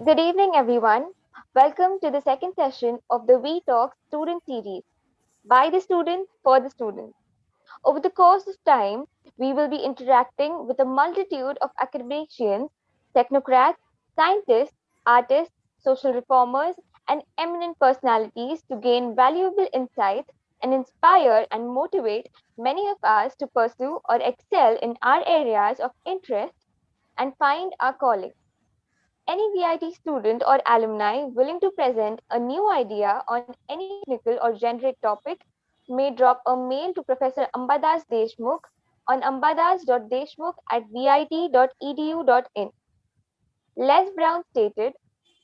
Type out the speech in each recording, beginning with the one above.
Good evening, everyone. Welcome to the second session of the VTALKS student series by the student for the student. Over the course of time, we will be interacting with a multitude of academicians, technocrats, scientists, artists, social reformers, and eminent personalities to gain valuable insights and inspire and motivate many of us to pursue or excel in our areas of interest and find our calling. Any VIT student or alumni willing to present a new idea on any technical or generic topic may drop a mail to Professor Ambadas Deshmukh on ambadas.deshmukh@vit.edu.in. Les Brown stated,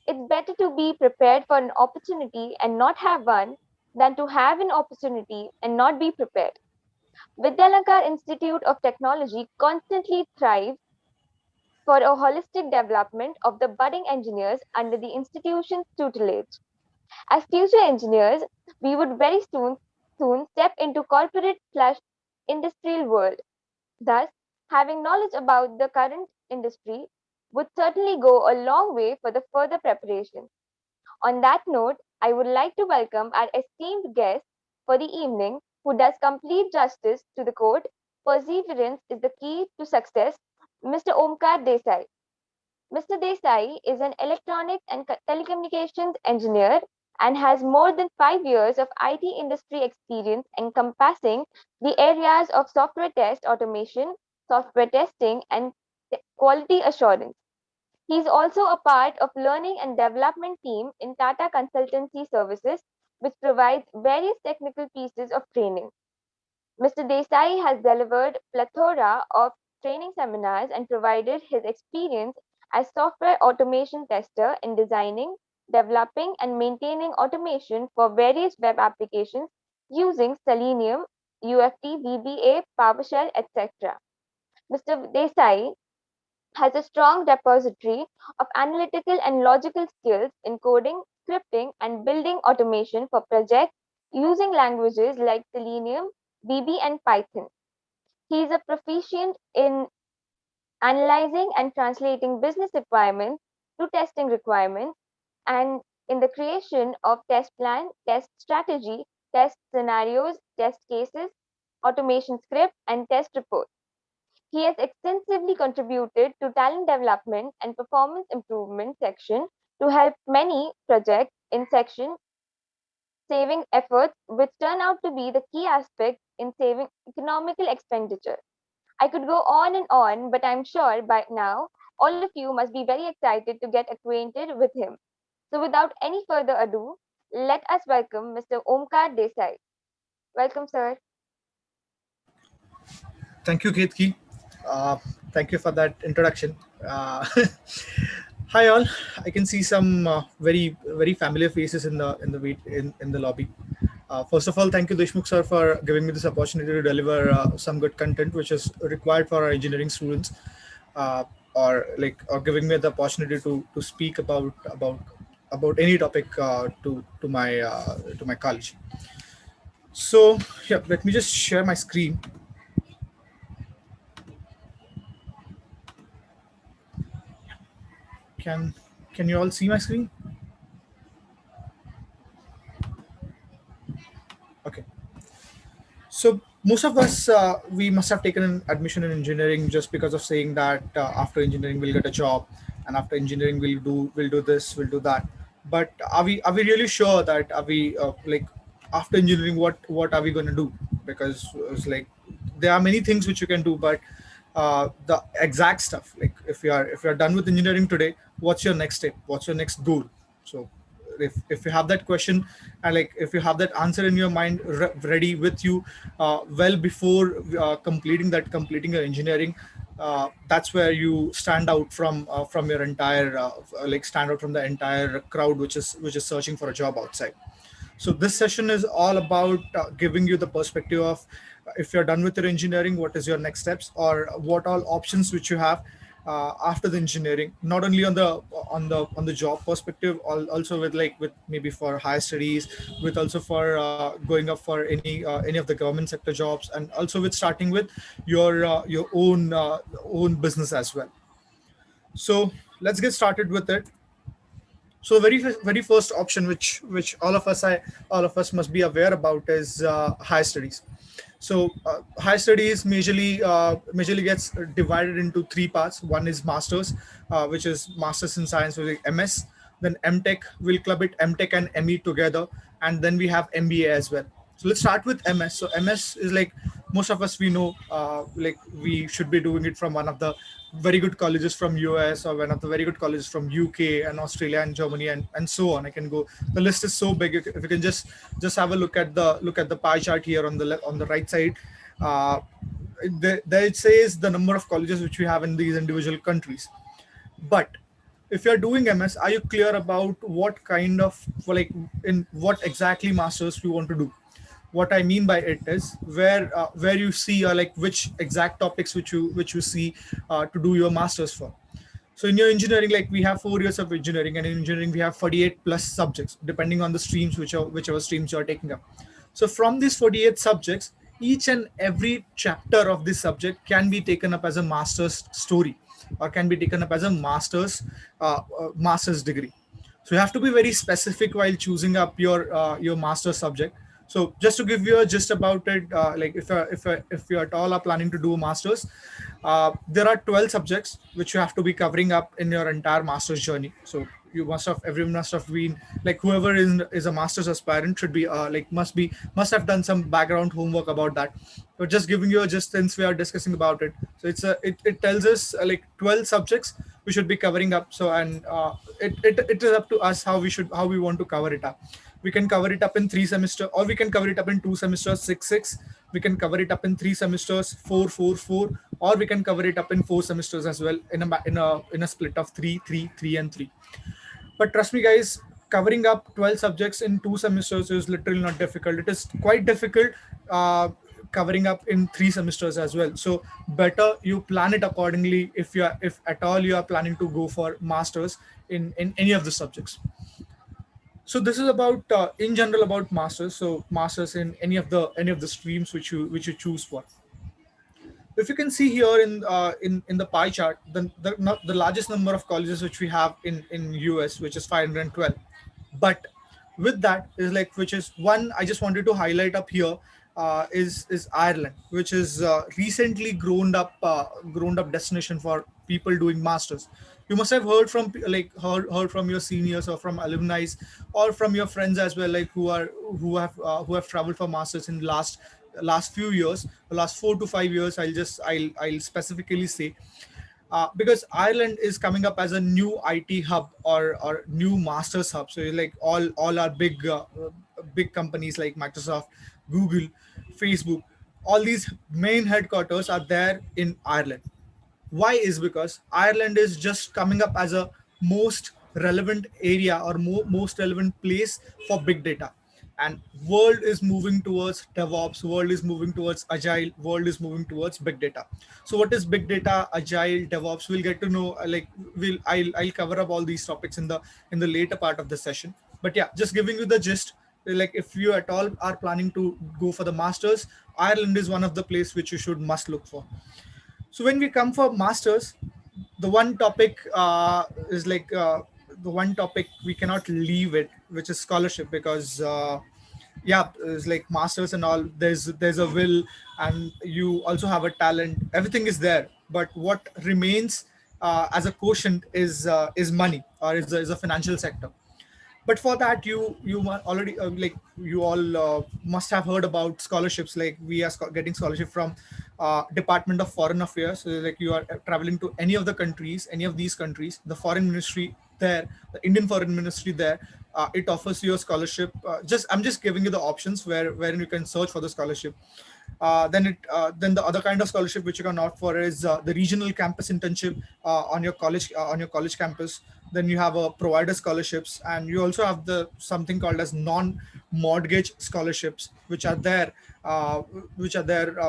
"It's better to be prepared for an opportunity and not have one than to have an opportunity and not be prepared." Vidyalankar Institute of Technology constantly thrives for a holistic development of the budding engineers under the institution's tutelage. As future engineers, we would very soon step into corporate/industrial world. Thus, having knowledge about the current industry would certainly go a long way for the further preparation. On that note, I would like to welcome our esteemed guest for the evening who does complete justice to the quote, "Perseverance is the key to success," Mr. Omkar Desai. Mr. Desai is an electronics and telecommunications engineer and has more than 5 years of IT industry experience encompassing the areas of software test automation, software testing, and quality assurance. He is also a part of learning and development team in Tata Consultancy Services, which provides various technical pieces of training. Mr. Desai has delivered plethora of training seminars and provided his experience as software automation tester in designing, developing, and maintaining automation for various web applications using Selenium, UFT, VBA, PowerShell, etc. Mr. Desai has a strong repository of analytical and logical skills in coding, scripting, and building automation for projects using languages like Selenium, VB, and Python. He is a proficient in analyzing and translating business requirements to testing requirements and in the creation of test plan, test strategy, test scenarios, test cases, automation script, and test reports. He has extensively contributed to talent development and performance improvement section to help many projects in section saving efforts, which turn out to be the key aspect in saving economical expenditure. I could go on and on, but I'm sure by now all of you must be very excited to get acquainted with him. So, without any further ado, let us welcome Mr. Omkar Desai. Welcome, sir. Thank you, Ketki. Uh, Thank you for that introduction. Uh, Hi all. I can see some very familiar faces in the lobby. First of all, thank you, Deshmukh sir, for giving me this opportunity to deliver some good content, which is required for our engineering students, uh, or giving me the opportunity to speak about any topic to my college. So yeah, let me just share my screen. Can can you all see my screen? Okay. So most of us, we must have taken an admission in engineering just because of saying that after engineering we'll get a job, and after engineering we'll do this, we'll do that. But are we really sure that are we like after engineering what are we going to do? Because it's like there are many things which you can do, but the exact stuff, like if you're done with engineering today, what's your next step? What's your next goal? So if you have that question, and like if you have that answer in your mind ready with you well before completing your engineering, that's where you stand out from your entire like stand out from the entire crowd which is searching for a job outside. So this session is all about giving you the perspective of if you're done with your engineering, what is your next steps, or what all options which you have after the engineering. Not only on the job perspective, also with maybe for higher studies, with also for going up for any of the government sector jobs, and also with starting with your own business as well. So let's get started with it. So very first option, which all of us must be aware about, is higher studies. So higher studies majorly gets divided into three parts. One is masters, which is masters in science, which is MS. Then MTech, we'll club it MTech and ME together, and then we have MBA as well. So let's start with MS. So MS is like most of us we know, like we should be doing it from one of the very good colleges from US, or one of the very good colleges from UK and Australia and Germany, and so on. I can go. The list is so big. If you can just have a look at the pie chart here on the on the right side. Uh, there it says the number of colleges which we have in these individual countries. But if you're doing MS, are you clear about what kind of, like, in what exactly masters you want to do? What I mean by it is where you see, like which exact topics which you see to do your masters for. So in your engineering, like we have 4 years of engineering, and in engineering we have 48 plus subjects, depending on the streams whichever streams you are taking up. So from these 48 subjects, each and every chapter of this subject can be taken up as a master's story, or can be taken up as a master's degree. So you have to be very specific while choosing up your master's subject. So just to give you a gist about it, like if you at all are planning to do a masters, there are 12 subjects which you have to be covering up in your entire master's journey. So everyone must have been, like whoever is a master's aspirant should be like must have done some background homework about that. So just giving you a gist, since we are discussing about it. So it tells us like 12 subjects we should be covering up. So, and it is up to us how we want to cover it up. We can cover it up in 3 semester, or we can cover it up in 2 semesters, 6 6. We can cover it up in 3 semesters, 4 4 4, or we can cover it up in 4 semesters as well, in a split of 3 3 3 and 3. But trust me, guys, covering up 12 subjects in 2 semesters is literally not difficult. It is quite difficult covering up in 3 semesters as well. So better you plan it accordingly if at all you are planning to go for masters in any of the subjects. So this is about in general about masters. So masters in any of the streams which you choose for. If you can see here in the pie chart, the largest number of colleges which we have in US, which is 512. But with that is like, which is one I just wanted to highlight up here, is Ireland, which is recently grown up destination for people doing masters. You must have heard from heard from your seniors, or from alumni, or from your friends as well, like who have traveled for masters in last few years, the last 4 to 5 years. I'll specifically say, because Ireland is coming up as a new IT hub, or new masters hub. So like all our big companies like Microsoft, Google, Facebook, all these main headquarters are there in Ireland. Why is because Ireland is just coming up as a most relevant area, or most relevant place for big data. And world is moving towards DevOps, world is moving towards agile, world is moving towards big data. So what is big data, agile, DevOps? We'll get to know, I'll cover up all these topics in the later part of the session. But yeah, just giving you the gist, like if you at all are planning to go for the masters, Ireland is one of the place which you should must look for. So when we come for masters, the one topic is like the one topic we cannot leave it, which is scholarship. Because yeah, it's like masters and all, there's a will, and you also have a talent, everything is there. But what remains as a quotient is money, or is a financial sector. But for that, already like you all must have heard about scholarships. Like we are getting scholarship from Department of Foreign Affairs. So like you are traveling to any of the countries, any of these countries, the foreign ministry there, the Indian foreign ministry there, it offers you a scholarship. I'm just giving you the options wherein you can search for the scholarship. Then the other kind of scholarship which you can opt for is the regional campus internship on your college campus. Then you have a provider scholarships, and you also have the something called as non-mortgage scholarships, uh, which are there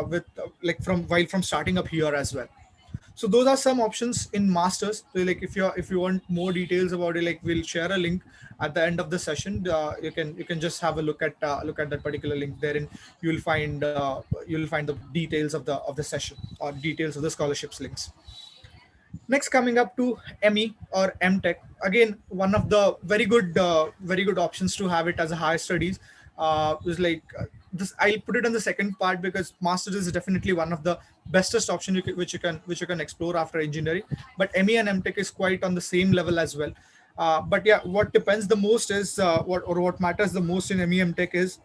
with like from starting up here as well. So those are some options in masters. So like if you want more details about it, like we'll share a link at the end of the session. You can just have a look at that particular link. Therein you'll find the details of the session, or details of the scholarships links. Next, coming up to ME or MTech, again one of the very good options to have it as a higher studies. Is like this. I'll put it on the second part because masters is definitely one of the bestest option which you can explore after engineering. But ME and MTech is quite on the same level as well. But yeah, what depends the most is what matters the most in ME MTech is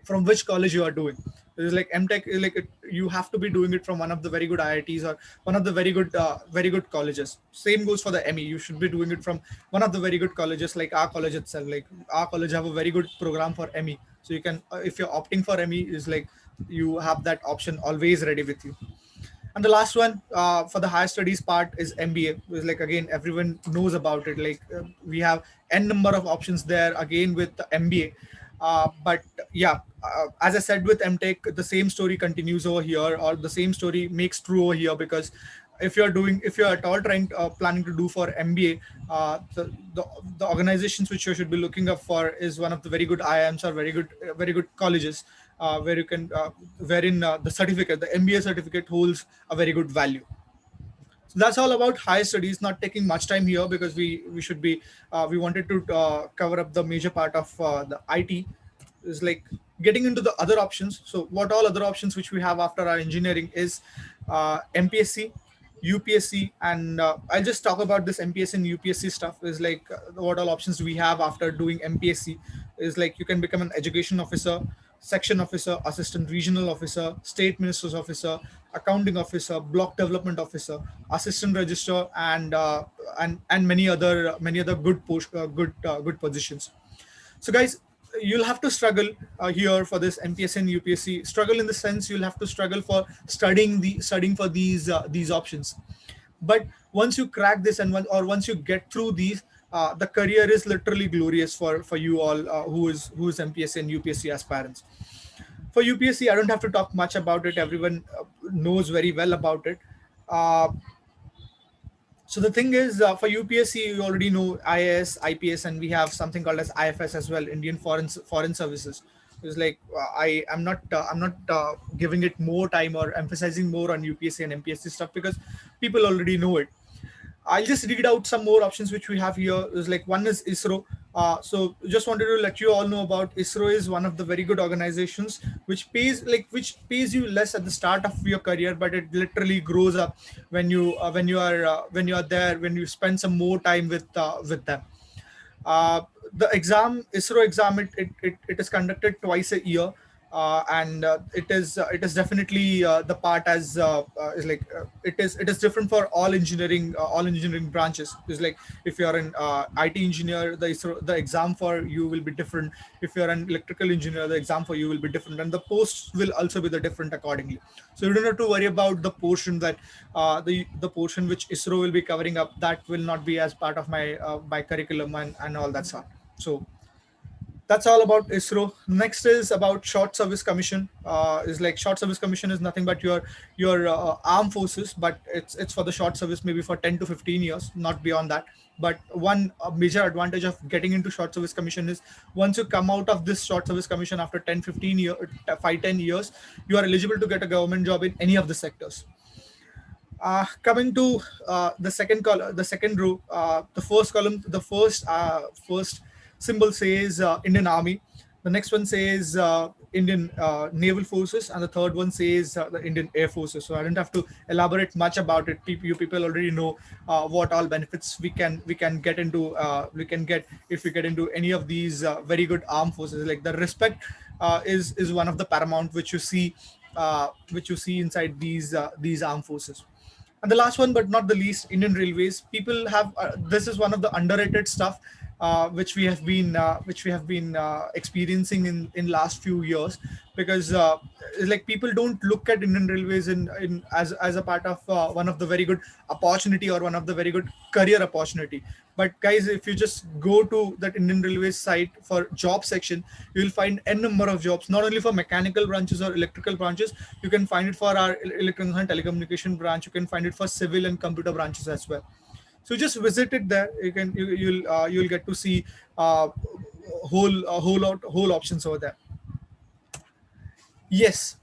from which college you are doing. It's like MTech, you have to be doing it from one of the very good IITs or one of the very good colleges. Same goes for the ME. You should be doing it from one of the very good colleges, like our college itself. Like our college have a very good program for ME, so you can if you're opting for ME, is like you have that option always ready with you. And the last one for the higher studies part is MBA. Is like again everyone knows about it. Like we have n number of options there again with the MBA. But yeah, as I said with MTech, the same story continues over here, or the same story makes true over here because if you're at all trying planning to do for MBA, the organizations which you should be looking up for is one of the very good IIMs or very good colleges where you can wherein the certificate, the MBA certificate holds a very good value. So that's all about higher studies. Not taking much time here because we should be we wanted to cover up the major part of the IT. Is like getting into the other options. So what all other options which we have after our engineering is MPSC, UPSC, and I'll just talk about this MPSC and UPSC stuff. Is like what all options we have after doing MPSC is like you can become an education officer, section officer, assistant regional officer, state minister's officer, accounting officer, block development officer, assistant registrar, and many other good positions. So guys, you'll have to struggle here for this MPS and UPSC. Struggle in the sense you'll have to struggle for studying for these options. But once you crack this once you get through these, the career is literally glorious for you all who is MPS and UPSC aspirants. For UPSC, I don't have to talk much about it. Everyone knows very well about it. Uh, so the thing is, for UPSC, you already know IAS, IPS, and we have something called as IFS as well, Indian Foreign Services. It's like I'm not giving it more time or emphasizing more on UPSC and MPSC stuff because people already know it. I'll just read out some more options which we have here. Is like one is ISRO. So just wanted to let you all know about ISRO is one of the very good organizations which pays you less at the start of your career, but it literally grows up when you are there when you spend some more time with them. Uh, the exam, ISRO exam, it is conducted twice a year, and it is definitely the part as is like it is different for all engineering branches. It's like if you are an IT engineer, the exam for you will be different. If you are an electrical engineer, the exam for you will be different, and the posts will also be the different accordingly. So you don't have to worry about the portion that the portion which ISRO will be covering up. That will not be as part of my curriculum and all that sort. So that's all about ISRO. Next is about Short Service Commission. Is like Short Service Commission is nothing but your armed forces, but it's for the short service, maybe for 10 to 15 years, not beyond that. But one major advantage of getting into Short Service Commission is once you come out of this Short Service Commission after 5 10 years, you are eligible to get a government job in any of the sectors. Coming to the second row, the first column, first symbol says Indian Army. The next one says Indian Naval Forces, and the third one says the Indian Air Forces. So I don't have to elaborate much about it. You people already know what all benefits we can get if we get into any of these very good armed forces. Like the respect is one of the paramount which you see inside these armed forces. And the last one, but not the least, Indian Railways. People have this is one of the underrated stuff which we have been experiencing in last few years because like people don't look at Indian Railways in as a part of one of the very good opportunity or one of the very good career opportunity. But guys, if you just go to that Indian Railways site for job section, you will find n number of jobs, not only for mechanical branches or electrical branches. You can find it for our electronics and telecommunication branch. You can find it for civil and computer branches as well. So just visit it there. You'll get to see whole options over there. Yes.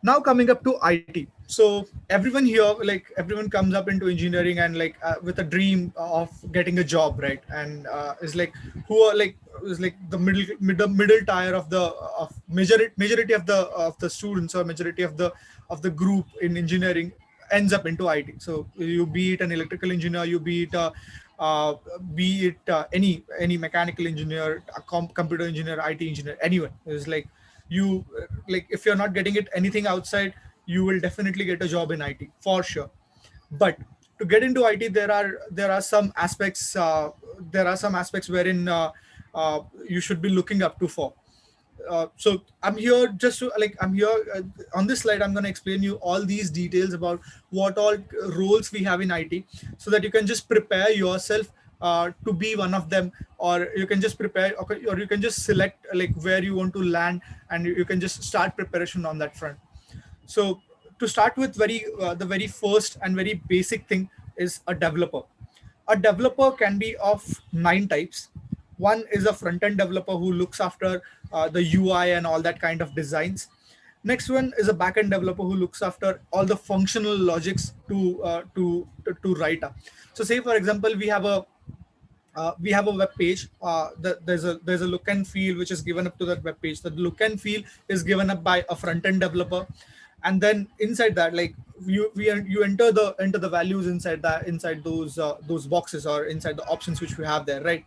Now coming up to IT. So everyone here, like everyone comes up into engineering and like with a dream of getting a job, right? And is like who are like is like the middle tier of the of majority of the students, or majority of the group in engineering ends up into IT. So you be it an electrical engineer, you uh, be it any mechanical engineer, a computer engineer, IT engineer, anyone is like you like if you're not getting it anything outside, you will definitely get a job in IT for sure. But to get into IT, there are some aspects wherein you should be looking up to for. So I'm here just to like I'm here on this slide. I'm going to explain you all these details about what all roles we have in IT, so that you can just prepare yourself to be one of them, or you can just prepare, okay, or you can just select like where you want to land, and you can just start preparation on that front. So to start with, the very first and very basic thing is a developer. A developer can be of nine types. One is a front end developer who looks after the UI and all that kind of designs. Next one is a back end developer who looks after all the functional logics to write up. So say for example we have a web page. There's a look and feel which is given up to that web page. The look and feel is given up by a front end developer, and then inside that, like you enter the values inside those boxes, or inside the options which we have there, right?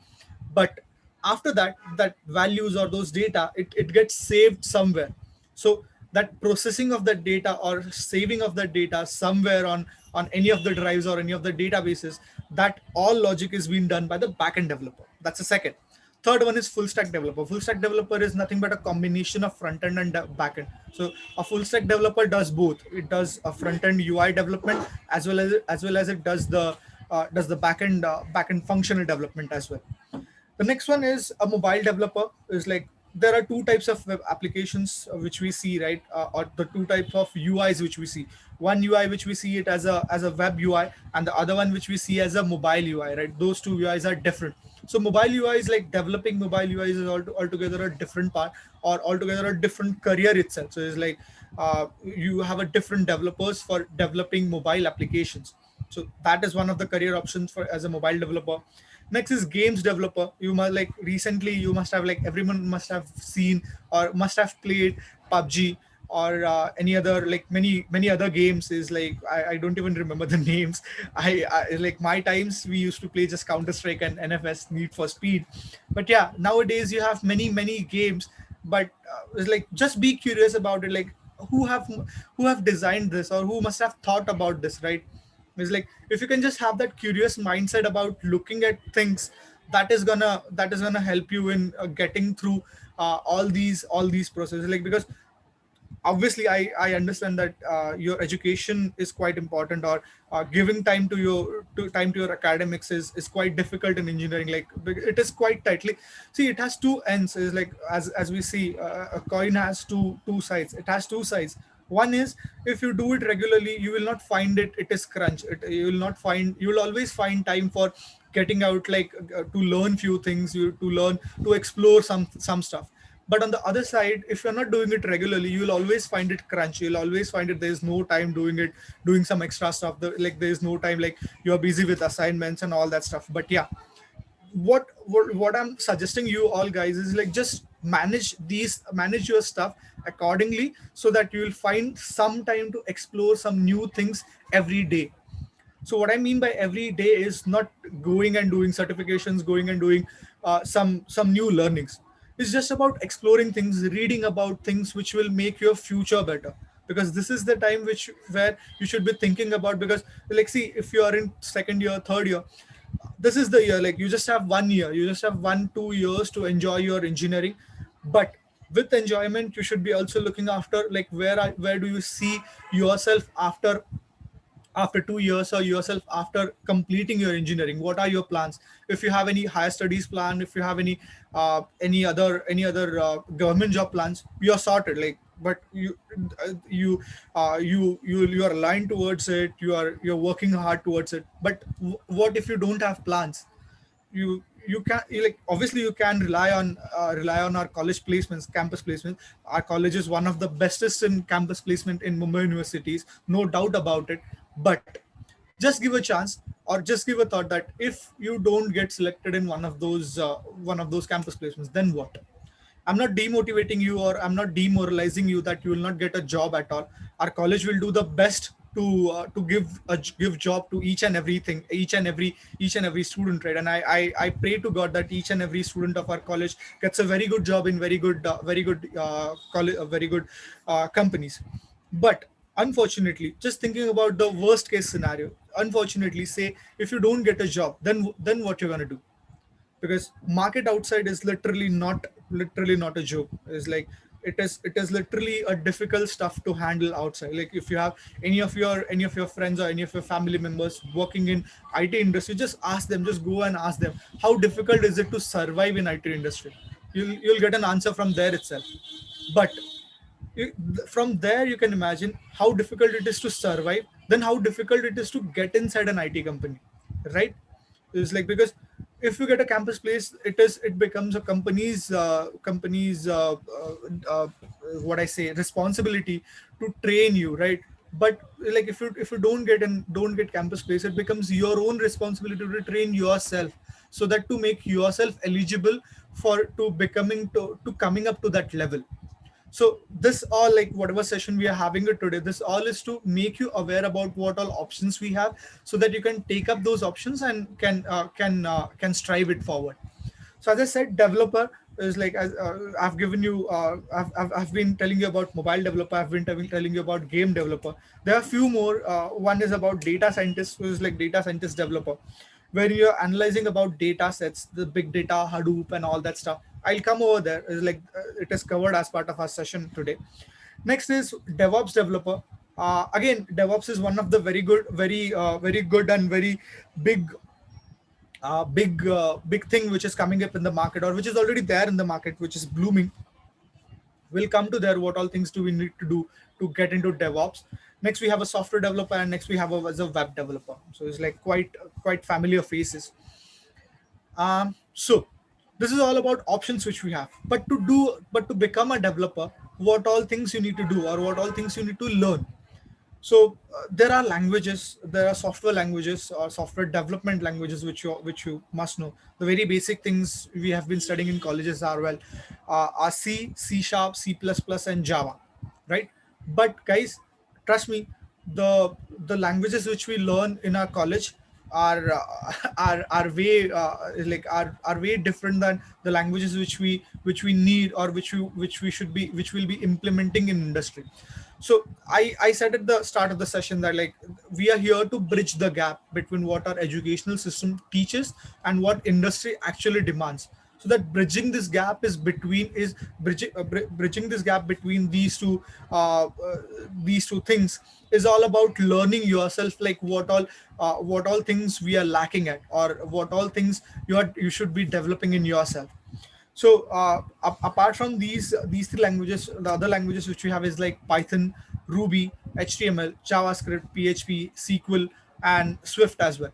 But after that, that values or those data, it gets saved somewhere. So that processing of that data or saving of that data somewhere on any of the drives or any of the databases, that all logic is being done by the backend developer. That's the second. Third one is full stack developer. Full stack developer is nothing but a combination of front end and back end. So a full stack developer does both. It does a front end UI development, as well as it does the back end functional development as well. The next one is a mobile developer. Is like there are two types of web applications which we see, right? Or the two types of UIs which we see. One UI which we see it as a web UI, and the other one which we see as a mobile UI, right? Those two UIs are different. So mobile UI is like developing mobile UIs is altogether a different part, or altogether a different career itself. So it's like you have a different developers for developing mobile applications. So that is one of the career options for as a mobile developer. Next is games developer. You must like recently you must have like everyone must have seen or must have played PUBG, or any other like many other games. Is like I don't even remember the names. I like my times we used to play just Counter Strike and NFS, Need for Speed. But yeah, nowadays you have many games. But it's like just be curious about it. Like who have who have designed this, or who must have thought about this, right? It's like if you can just have that curious mindset about looking at things, that is gonna help you in getting through all these processes. Like because obviously I understand that your education is quite important, or giving time to your academics is quite difficult in engineering. Like it is quite tightly. See, it has two ends. Is like as we see, a coin has two sides. It has two sides. One is, if you do it regularly, you will not find it is crunch. You will always find time for getting out, like to learn few things, you to learn to explore some stuff. But on the other side, if you're not doing it regularly, you will always find it crunch. You'll always find it there's no time doing it, doing some extra stuff. Like there's no time, like you're busy with assignments and all that stuff. But yeah, what I'm suggesting you all guys is like just manage your stuff accordingly, so that you will find some time to explore some new things every day. So what I mean by every day is not going and doing certifications, going and doing some new learnings. It's just about exploring things, reading about things which will make your future better. Because this is the time which where you should be thinking about. Because like see, if you are in second year, third year, this is the year. Like you just have 1 year, you just have 1 2 years to enjoy your engineering. But with enjoyment, you should be also looking after like where do you see yourself after 2 years, or yourself after completing your engineering. What are your plans? If you have any higher studies plan, if you have any other government job plans, you're sorted. Like but you are aligned towards it, you're working hard towards it. But what if you don't have plans? you can like obviously you can rely on our college placements, campus placements. Our college is one of the bestest in campus placement in Mumbai universities, no doubt about it. But just give a chance, or just give a thought that if you don't get selected in one of those campus placements, then what? I'm not demotivating you, or I'm not demoralizing you that you will not get a job at all. Our college will do the best to give job to each and every student, right? And I pray to God that each and every student of our college gets a very good job in very good college, very good companies. But unfortunately, just thinking about the worst case scenario, unfortunately, say if you don't get a job, then what you're gonna do? Because market outside is literally not a joke. It's like it is literally a difficult stuff to handle outside. Like if you have any of your friends or any of your family members working in IT industry, just ask them, just go and ask them, how difficult is it to survive in IT industry? You'll get an answer from there itself. But you, from there you can imagine how difficult it is to survive, then how difficult it is to get inside an IT company, right? It's like, because if you get a campus place, it becomes a company's uh, what I say, responsibility to train you, right? But like if you don't get campus place, it becomes your own responsibility to train yourself, so that to make yourself eligible for to coming up to that level. So this all, like whatever session we are having it today, this all is to make you aware about what all options we have, so that you can take up those options and can strive it forward. So as I said, developer is like, as I've given you, I've been telling you about mobile developer. I've been telling you about game developer. There are a few more. One is about data scientist, who is like data scientist developer, where you're analyzing about data sets, the big data, Hadoop, and all that stuff. I'll come over there. It's like it is covered as part of our session today. Next is DevOps developer. Again, DevOps is one of the very good and very big big thing which is coming up in the market, or which is already there in the market, which is blooming. We'll come to there, what all things do we need to do to get into DevOps. Next we have a software developer, and next we have as a web developer. So it's like quite familiar faces. So this is all about options which we have. But to become a developer, what all things you need to do, or what all things you need to learn? So there are languages, there are software languages or software development languages which you must know. The very basic things we have been studying in colleges are, well, are C, C sharp, C++, and Java, right? But guys, trust me, the languages which we learn in our college are are way are way different than the languages which we need, or which we should be, which will be implementing in industry. So I said at the start of the session that, like, we are here to bridge the gap between what our educational system teaches and what industry actually demands. So that bridging this gap between these two things is all about learning yourself, like what all things we are lacking at, or what all things you should be developing in yourself. So apart from these three languages, the other languages which we have is like Python, Ruby, HTML, JavaScript, PHP, SQL, and Swift as well.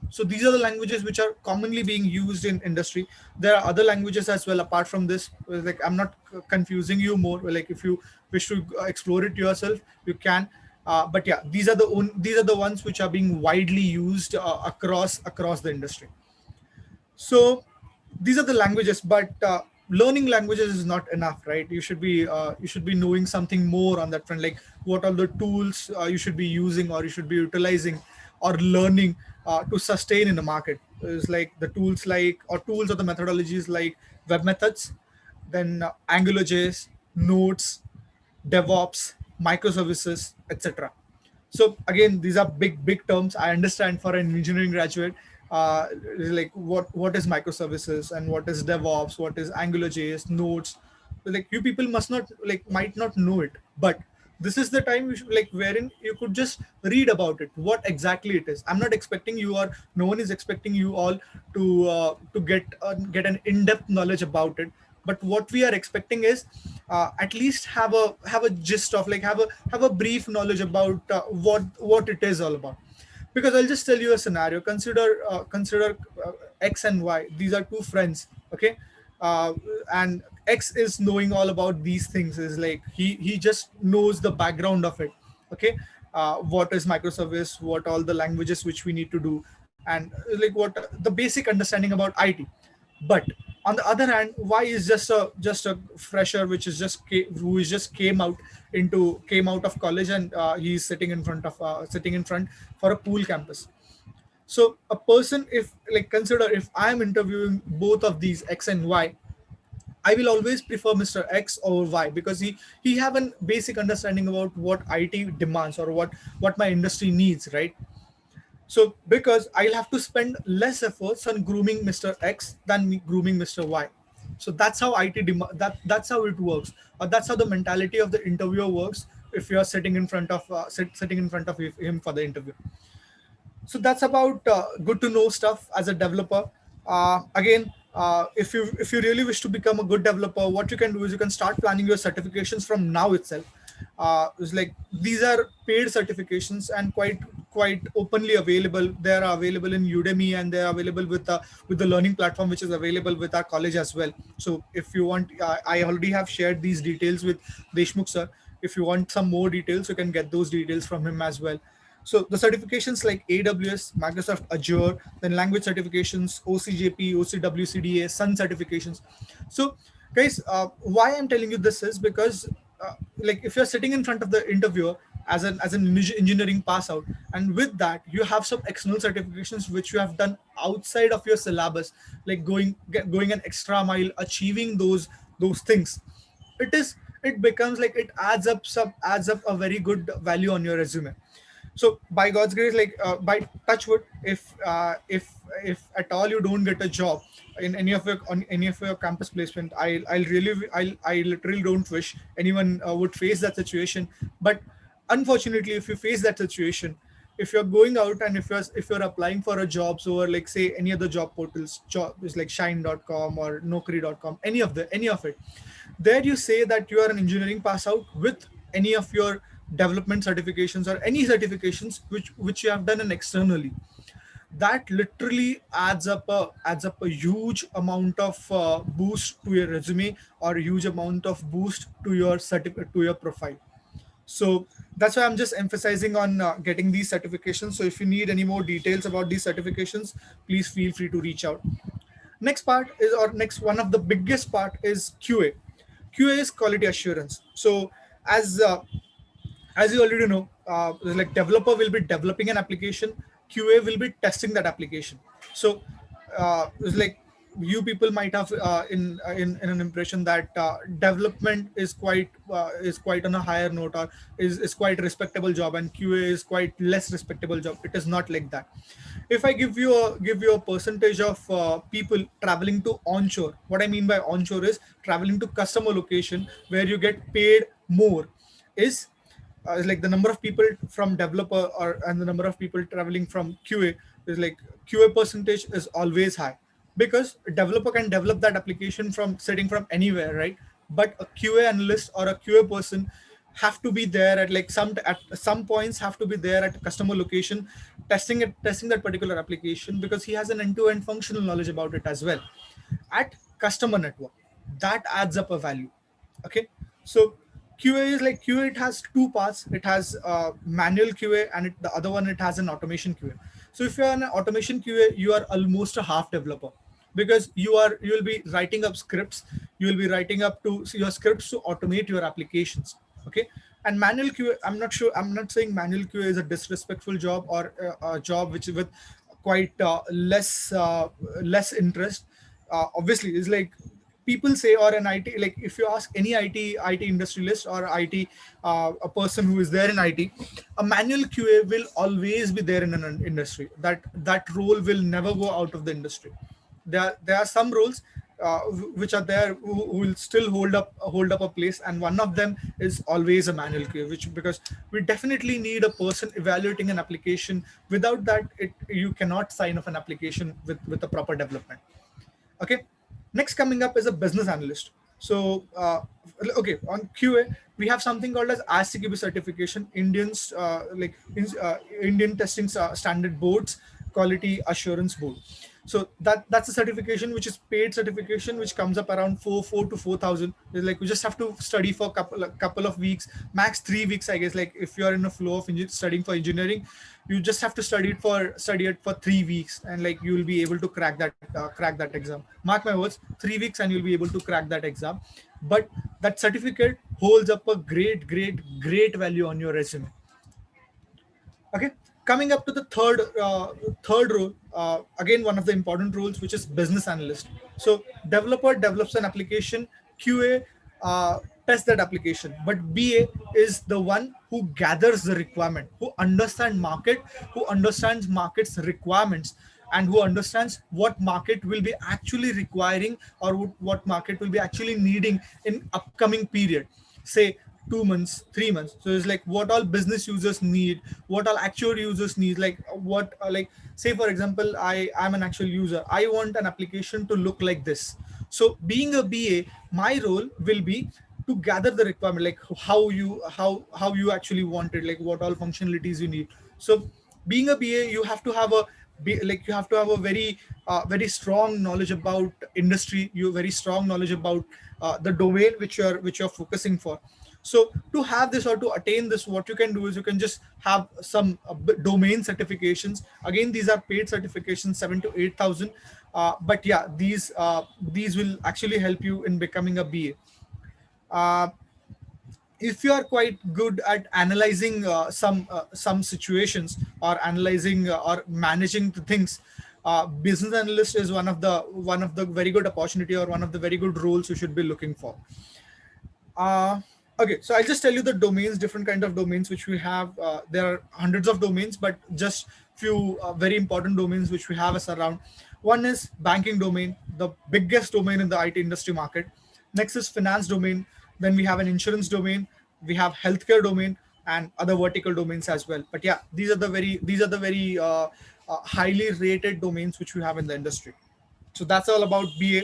So these are the languages which are commonly being used in industry. There are other languages as well apart from this. Like, I'm not confusing you more. Like, if you wish to explore it yourself, you can. But yeah, these are the ones which are being widely used across the industry. So these are the languages, but learning languages is not enough, right? You should be knowing something more on that front, like what are the tools you should be using, or you should be utilizing or learning to sustain in the market. Is like the tools, like, or tools or the methodologies like web methods, then AngularJS, Nodes, DevOps, microservices, etc. So again, these are big terms. I understand for an engineering graduate, like what is microservices, and what is DevOps, what is AngularJS, Nodes. Like, you people must not, like, might not know it, but this is the time you should, like, wherein you could just read about it, what exactly it is. I'm not expecting you, or no one is expecting you all to get an in-depth knowledge about it. But what we are expecting is, at least have a gist of, like, have a brief knowledge about what it is all about. Because I'll just tell you a scenario. Consider X and Y. These are two friends. Okay, uh, and X is knowing all about these things. Is like he just knows the background of it. Okay, what is microservice? What all the languages which we need to do, and like what the basic understanding about IT. But on the other hand, Y is just a fresher which is who is just came out of college, and he's sitting in front for a pool campus. So a person, if like consider if I am interviewing both of these X and Y, I will always prefer Mr. X over Y because he have a basic understanding about what IT demands or what my industry needs, right? So because I'll have to spend less efforts on grooming Mr. X than grooming Mr. Y. So that's how that's how it works. Or that's how the mentality of the interviewer works if you are sitting in front of him for the interview. So that's about good to know stuff as a developer. Again, if you really wish to become a good developer, what you can do is you can start planning your certifications from now itself. It's like these are paid certifications and quite openly available. They are available in Udemy, and they are available with the learning platform which is available with our college as well. So if you want, I already have shared these details with Deshmukh sir. If you want some more details, you can get those details from him as well. So the certifications like AWS, Microsoft Azure, then language certifications, OCJP, OCWCDA, Sun certifications. So guys, why I'm telling you this is because like if you're sitting in front of the interviewer as an engineering pass out, and with that you have some external certifications which you have done outside of your syllabus, like going an extra mile, achieving those things, it becomes like it adds up a very good value on your resume. So by God's grace, like by touch wood, if at all you don't get a job in any of your on any of your campus placement, I literally don't wish anyone would face that situation. But unfortunately, if you face that situation, if you're going out and if you're applying for a jobs over like say any other job portals, job is like shine.com or naukri.com, any of it, there you say that you are an engineering pass out with any of your development certifications or any certifications which you have done and externally, that literally adds up a huge amount of boost to your resume, or a huge amount of boost to your to your profile. So that's why I'm just emphasizing on getting these certifications. So if you need any more details about these certifications, please feel free to reach out. Next part is, or next one of the biggest part is QA. QA is quality assurance. So as uh, as you already know, like developer will be developing an application, QA will be testing that application. So it's like you people might have in an impression that development is quite on a higher note, or is quite respectable job, and QA is quite less respectable job. It is not like that. If I give you a percentage of people traveling to onshore, what I mean by onshore is traveling to customer location where you get paid more, is like the number of people from developer or and the number of people traveling from QA is like QA percentage is always high, because a developer can develop that application from sitting from anywhere, right? But a QA analyst or a QA person have to be there at some points, have to be there at a customer location, testing that particular application, because he has an end-to-end functional knowledge about it as well at customer network. That adds up a value. Okay, so QA is like QA, it has two parts. It has manual QA, and the other one, it has an automation QA. So if you're an automation QA, you are almost a half developer, because you will be writing up scripts, you will be writing up to your scripts to automate your applications. Okay, and manual QA, I'm not saying manual QA is a disrespectful job, or a job which is with quite less interest. Obviously is like people say, or an IT, like if you ask any IT industrialist or IT a person who is there in IT, a manual QA will always be there in an industry. That role will never go out of the industry. There are some roles which are there who will still hold up a place, and one of them is always a manual QA, which because we definitely need a person evaluating an application. Without that, you cannot sign off an application with a proper development. Okay, next coming up is a business analyst. So okay, on QA we have something called as ICQB certification, Indian testing standard boards quality assurance board. So that's a certification which is paid certification, which comes up around four to 4,000. Like we just have to study for couple of weeks, max 3 weeks, I guess. Like if you are in a flow of studying for engineering, you just have to study it for 3 weeks, and like you will be able to crack that exam. Mark my words, 3 weeks and you'll be able to crack that exam. But that certificate holds up a great value on your resume. Okay, coming up to the third role, again one of the important roles, which is business analyst. So developer develops an application, QA tests that application, but BA is the one who gathers the requirement, who understands market's requirements, and who understands what market will be actually requiring, or what market will be actually needing in upcoming period, say 2 months, 3 months. So it's like what all business users need, what all actual users need. Like what like say for example, I'm an actual user, I want an application to look like this. So being a BA, my role will be to gather the requirement, like how you actually want it, like what all functionalities you need. So being a BA, you have to have you have to have a very strong knowledge about industry, you very strong knowledge about the domain which you're focusing for. So to have this, or to attain this, what you can do is you can just have some domain certifications. Again, these are paid certifications, 7 to 8,000. But yeah, these will actually help you in becoming a BA. Uh, if you are quite good at analyzing some situations, or analyzing or managing the things, business analyst is one of the very good opportunity, or one of the very good roles you should be looking for. uh, okay, so I'll just tell you the domains, different kind of domains which we have. There are hundreds of domains, but just few very important domains which we have is around. One is banking domain, the biggest domain in the IT industry market. Next is finance domain. Then we have an insurance domain. We have healthcare domain and other vertical domains as well. But yeah, these are the very highly rated domains which we have in the industry. So that's all about BA.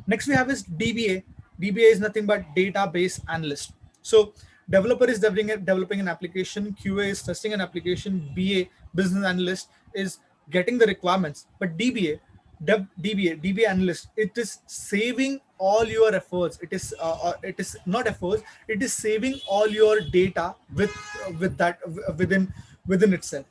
Next we have is DBA. DBA is nothing but database analyst. So developer is developing an application, QA is testing an application, BA, business analyst, is getting the requirements. But DBA analyst, it is saving all your efforts. It is not efforts. It is saving all your data with that within itself.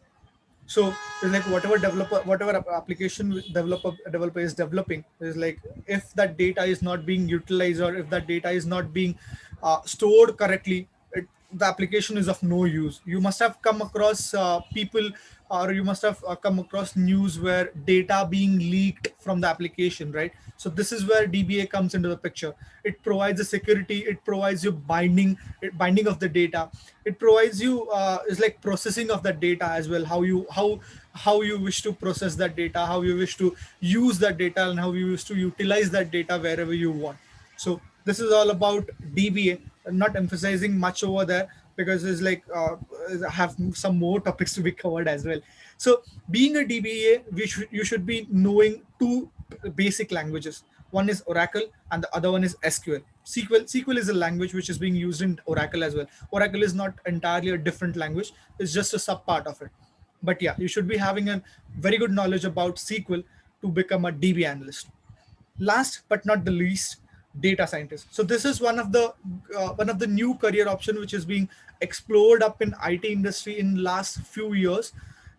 So it's like whatever application developer is developing is like, if that data is not being utilized, or if that data is not being stored correctly, the application is of no use. You must have come across people, or you must have come across news where data being leaked from the application, right? So this is where DBA comes into the picture. It provides the security, it provides you binding of the data, it provides you is like processing of that data as well, how you wish to process that data, how you wish to use that data, and how you wish to utilize that data wherever you want. So this is all about DBA. I'm not emphasizing much over there, because it's like I have some more topics to be covered as well. So being a DBA, you should be knowing two basic languages. One is Oracle and the other one is SQL. SQL is a language which is being used in Oracle as well. Oracle is not entirely a different language, it's just a sub part of it. But yeah, you should be having a very good knowledge about SQL to become a DB analyst. Last but not the least, data scientist. So this is one of the new career option which is being explored up in IT industry in last few years,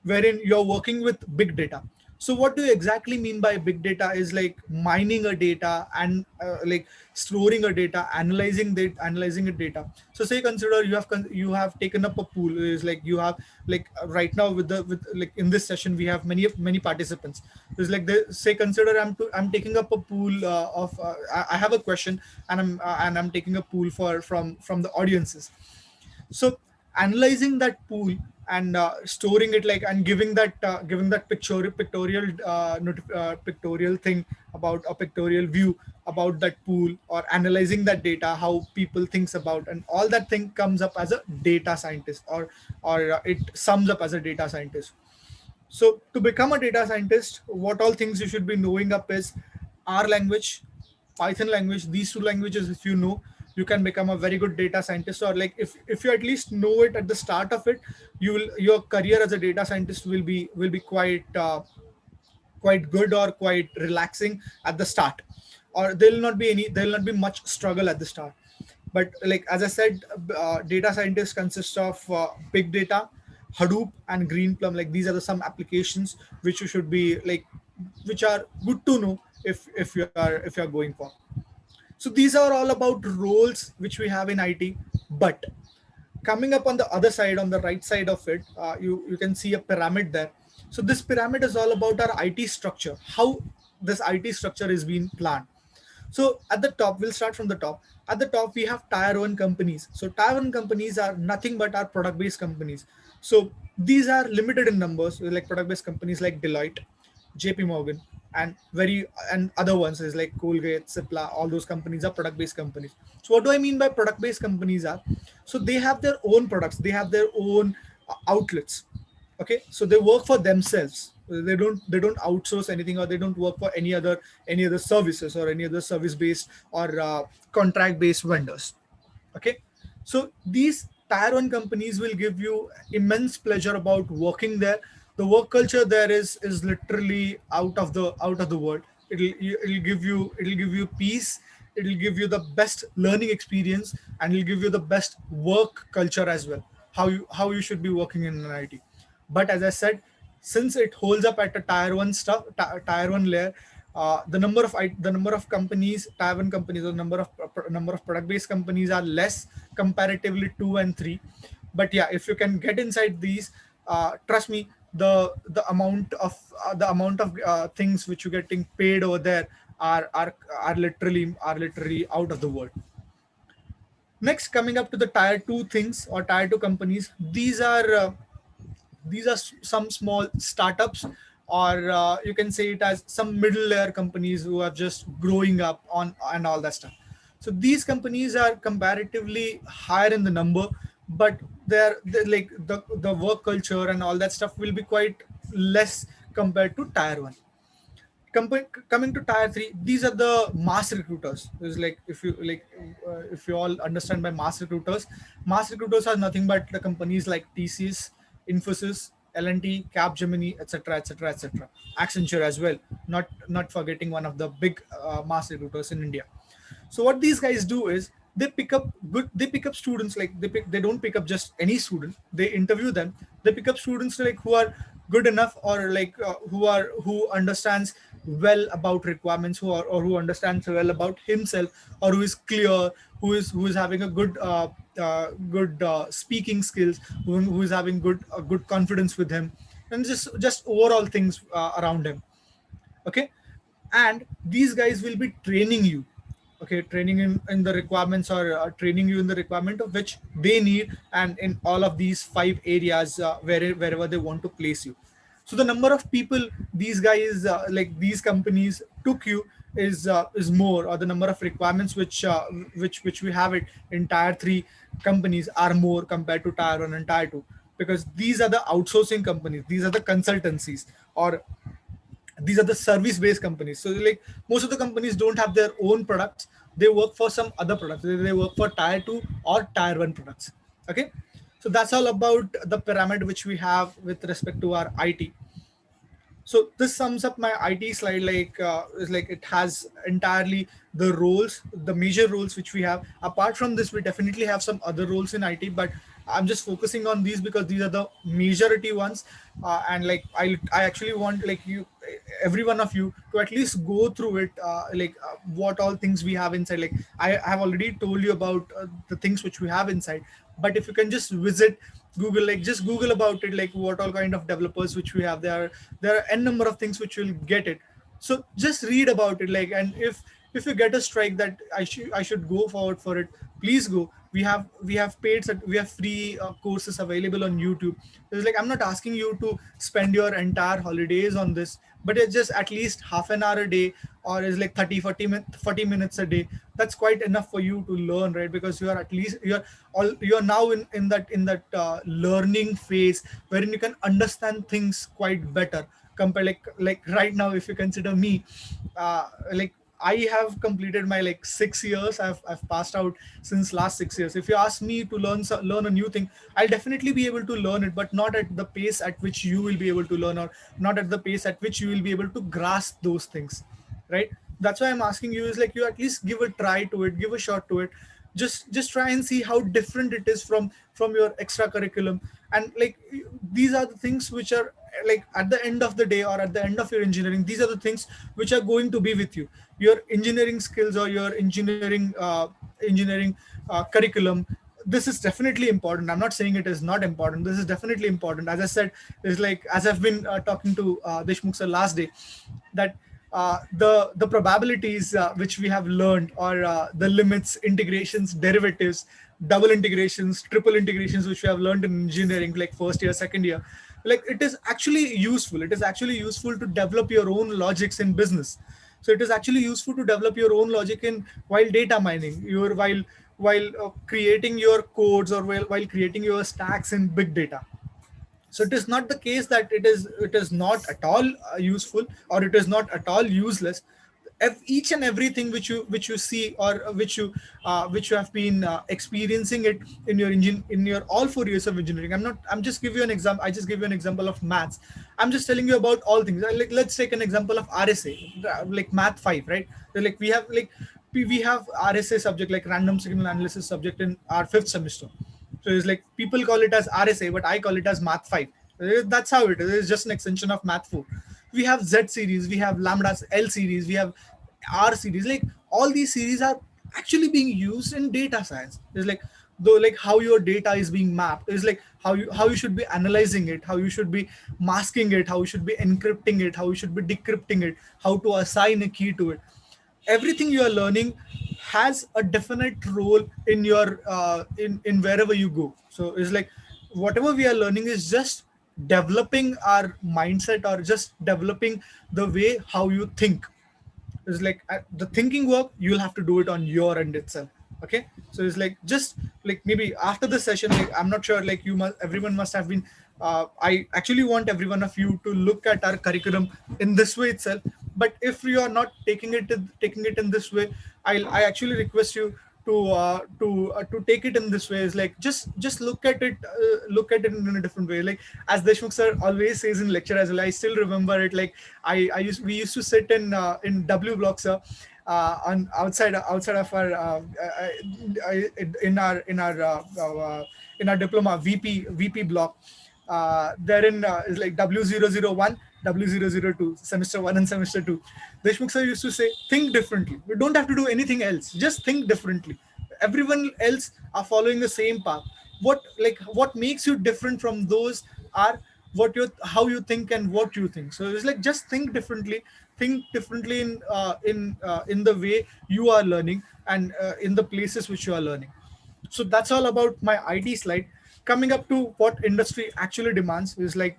wherein you're working with big data. So what do you exactly mean by big data? Is like mining a data, and like storing a data, analyzing a data. So say consider you have taken up a pool. Is like you have, like right now with like in this session we have many participants. It's like say consider I'm taking up a pool of I have a question, and I'm taking a pool from the audiences. So analyzing that pool, and storing it, like, and giving that pictorial thing, about a pictorial view about that pool, or analyzing that data, how people thinks about, and all that thing comes up as a data scientist, or it sums up as a data scientist. So to become a data scientist, what all things you should be knowing up is R language, Python language. These two languages, if you know, you can become a very good data scientist. Or like if you at least know it at the start of it, your career as a data scientist will be quite good or quite relaxing at the start, or there'll not be much struggle at the start. But like as I said, data scientists consist of big data, Hadoop and Greenplum. Like these are the some applications which you should be like, which are good to know if you're going for. So these are all about roles which we have in IT. But coming up on the other side, on the right side of it, you can see a pyramid there. So this pyramid is all about our IT structure, how this IT structure is being planned. So at the top, we'll start from the top. At the top, we have tier one companies. So tier one companies are nothing but our product based companies. So these are limited in numbers, like product based companies like Deloitte, JP Morgan, and very and other ones is like Colgate, Cipla. All those companies are product based companies. So what do I mean by product based companies are? So they have their own products, they have their own outlets. Okay, so they work for themselves. They don't outsource anything, or they don't work for any other services or any other service based or contract based vendors. Okay, so these tier one companies will give you immense pleasure about working there. The work culture there is literally out of the world. It'll give you peace. It'll give you the best learning experience, and it'll give you the best work culture as well, how you should be working in an IT. But as I said, since it holds up at a tier one stuff, tier one layer, the number of companies, tier one companies, or number of product based companies are less comparatively two and three. But yeah, if you can get inside these, trust me, the amount of things which you're getting paid over there are literally out of the world. Next, coming up to the tier two things or tier two companies, these are some small startups, or you can say it as some middle layer companies who are just growing up on and all that stuff. So these companies are comparatively higher in the number, but they're like the work culture and all that stuff will be quite less compared to tier one. Coming to tier three, these are the mass recruiters. It's like if you all understand by mass recruiters are nothing but the companies like TCS, Infosys, L&T, Capgemini, etc., etc., etc. Accenture as well. Not forgetting one of the big mass recruiters in India. So what these guys do is they pick up students. Like they don't pick up just any student. They interview them. They pick up students like who are good enough, or like who understands well about requirements, who understands well about himself, or who is clear, who is having a good speaking skills, who is having good confidence with him, and just overall things around him. Okay, and these guys will be training you. Okay, training in the requirements, or training you in the requirement of which they need, and in all of these five areas, wherever they want to place you. So the number of people these guys, like these companies took you, is more, or the number of requirements which we have it in tier 3 companies are more compared to tier 1 and tier 2, because these are the outsourcing companies, these are the consultancies, or these are the service based companies. So like most of the companies don't have their own products, they work for some other products. They work for tier 2 or tier 1 products. Okay, so that's all about the pyramid which we have with respect to our IT. So this sums up my IT slide. Like is like it has entirely the roles, the major roles which we have. Apart from this, we definitely have some other roles in IT, but I'm just focusing on these because these are the majority ones. And like I actually want like you, every one of you, to at least go through it, what all things we have inside. Like I have already told you about the things which we have inside, but if you can just visit Google, like just Google about it, like what all kind of developers which we have. There are n number of things which will get it. So just read about it. Like, and if you get a strike that I should go forward for it, please go. We have free courses available on YouTube. It's like I'm not asking you to spend your entire holidays on this, but it's just at least half an hour a day, or is like 40 minutes a day. That's quite enough for you to learn, right? Because you're now in that learning phase wherein you can understand things quite better compared, like right now, if you consider me, like I have completed my like 6 years. I've passed out since last 6 years. If you ask me to learn a new thing, I'll definitely be able to learn it, but not at the pace at which you will be able to learn, or not at the pace at which you will be able to grasp those things, right? That's why I'm asking you is like you at least give a try to it, give a shot to it. Just try and see how different it is from your extra curriculum. And like these are the things which are like at the end of the day, or at the end of your engineering, these are the things which are going to be with you. Your engineering skills, or your engineering curriculum, this is definitely important. I'm not saying it is not important. This is definitely important. As I said, is like as I've been talking to Deshmukh sir last day, that the probabilities which we have learned, or the limits, integrations, derivatives, double integrations, triple integrations, which we have learned in engineering, like first year, second year, like it is actually useful. It is actually useful to develop your own logics in business. So it is actually useful to develop your own logic in while data mining, your while creating your codes, or while creating your stacks in big data. So it is not the case that it is not at all useful, or it is not at all useless. Each and everything which you see, or which you have been experiencing it in your engine, in your all 4 years of engineering. I'm just give you an example. I just give you an example of maths. I'm just telling you about all things. Like, let's take an example of RSA, like math 5, right? Like we have RSA subject, like random signal analysis subject, in our fifth semester. So it's like people call it as RSA, but I call it as Math 5. That's how it is. It's just an extension of Math 4. We have Z series, we have Lambda L series, we have R series. Like all these series are actually being used in data science. It's like though like how your data is being mapped. It's like how you should be analyzing it, how you should be masking it, how you should be encrypting it, how you should be decrypting it, how to assign a key to it. Everything you are learning has a definite role in your in wherever you go. So it's like whatever we are learning is just developing our mindset, or just developing the way how you think. It's like the thinking work you'll have to do it on your end itself. Okay, so it's like just like maybe after the session, like I'm not sure, like you must everyone must have been I actually want every one of you to look at our curriculum in this way itself. But if you are not taking it in this way, I actually request you to take it in this way. Is like just look at it in a different way. Like as Deshmukh sir always says in lecture as well, I still remember it. Like we used to sit in W block, sir, on outside of our in our diploma VP block. Therein is like W001, W002, semester 1 and semester 2. Deshmukh sir used to say, think differently. We don't have to do anything else. Just think differently. Everyone else are following the same path. What makes you different from those are what you how you think and what you think. So it's like just think differently in the way you are learning, and in the places which you are learning. So that's all about my IT slide. Coming up to what industry actually demands is like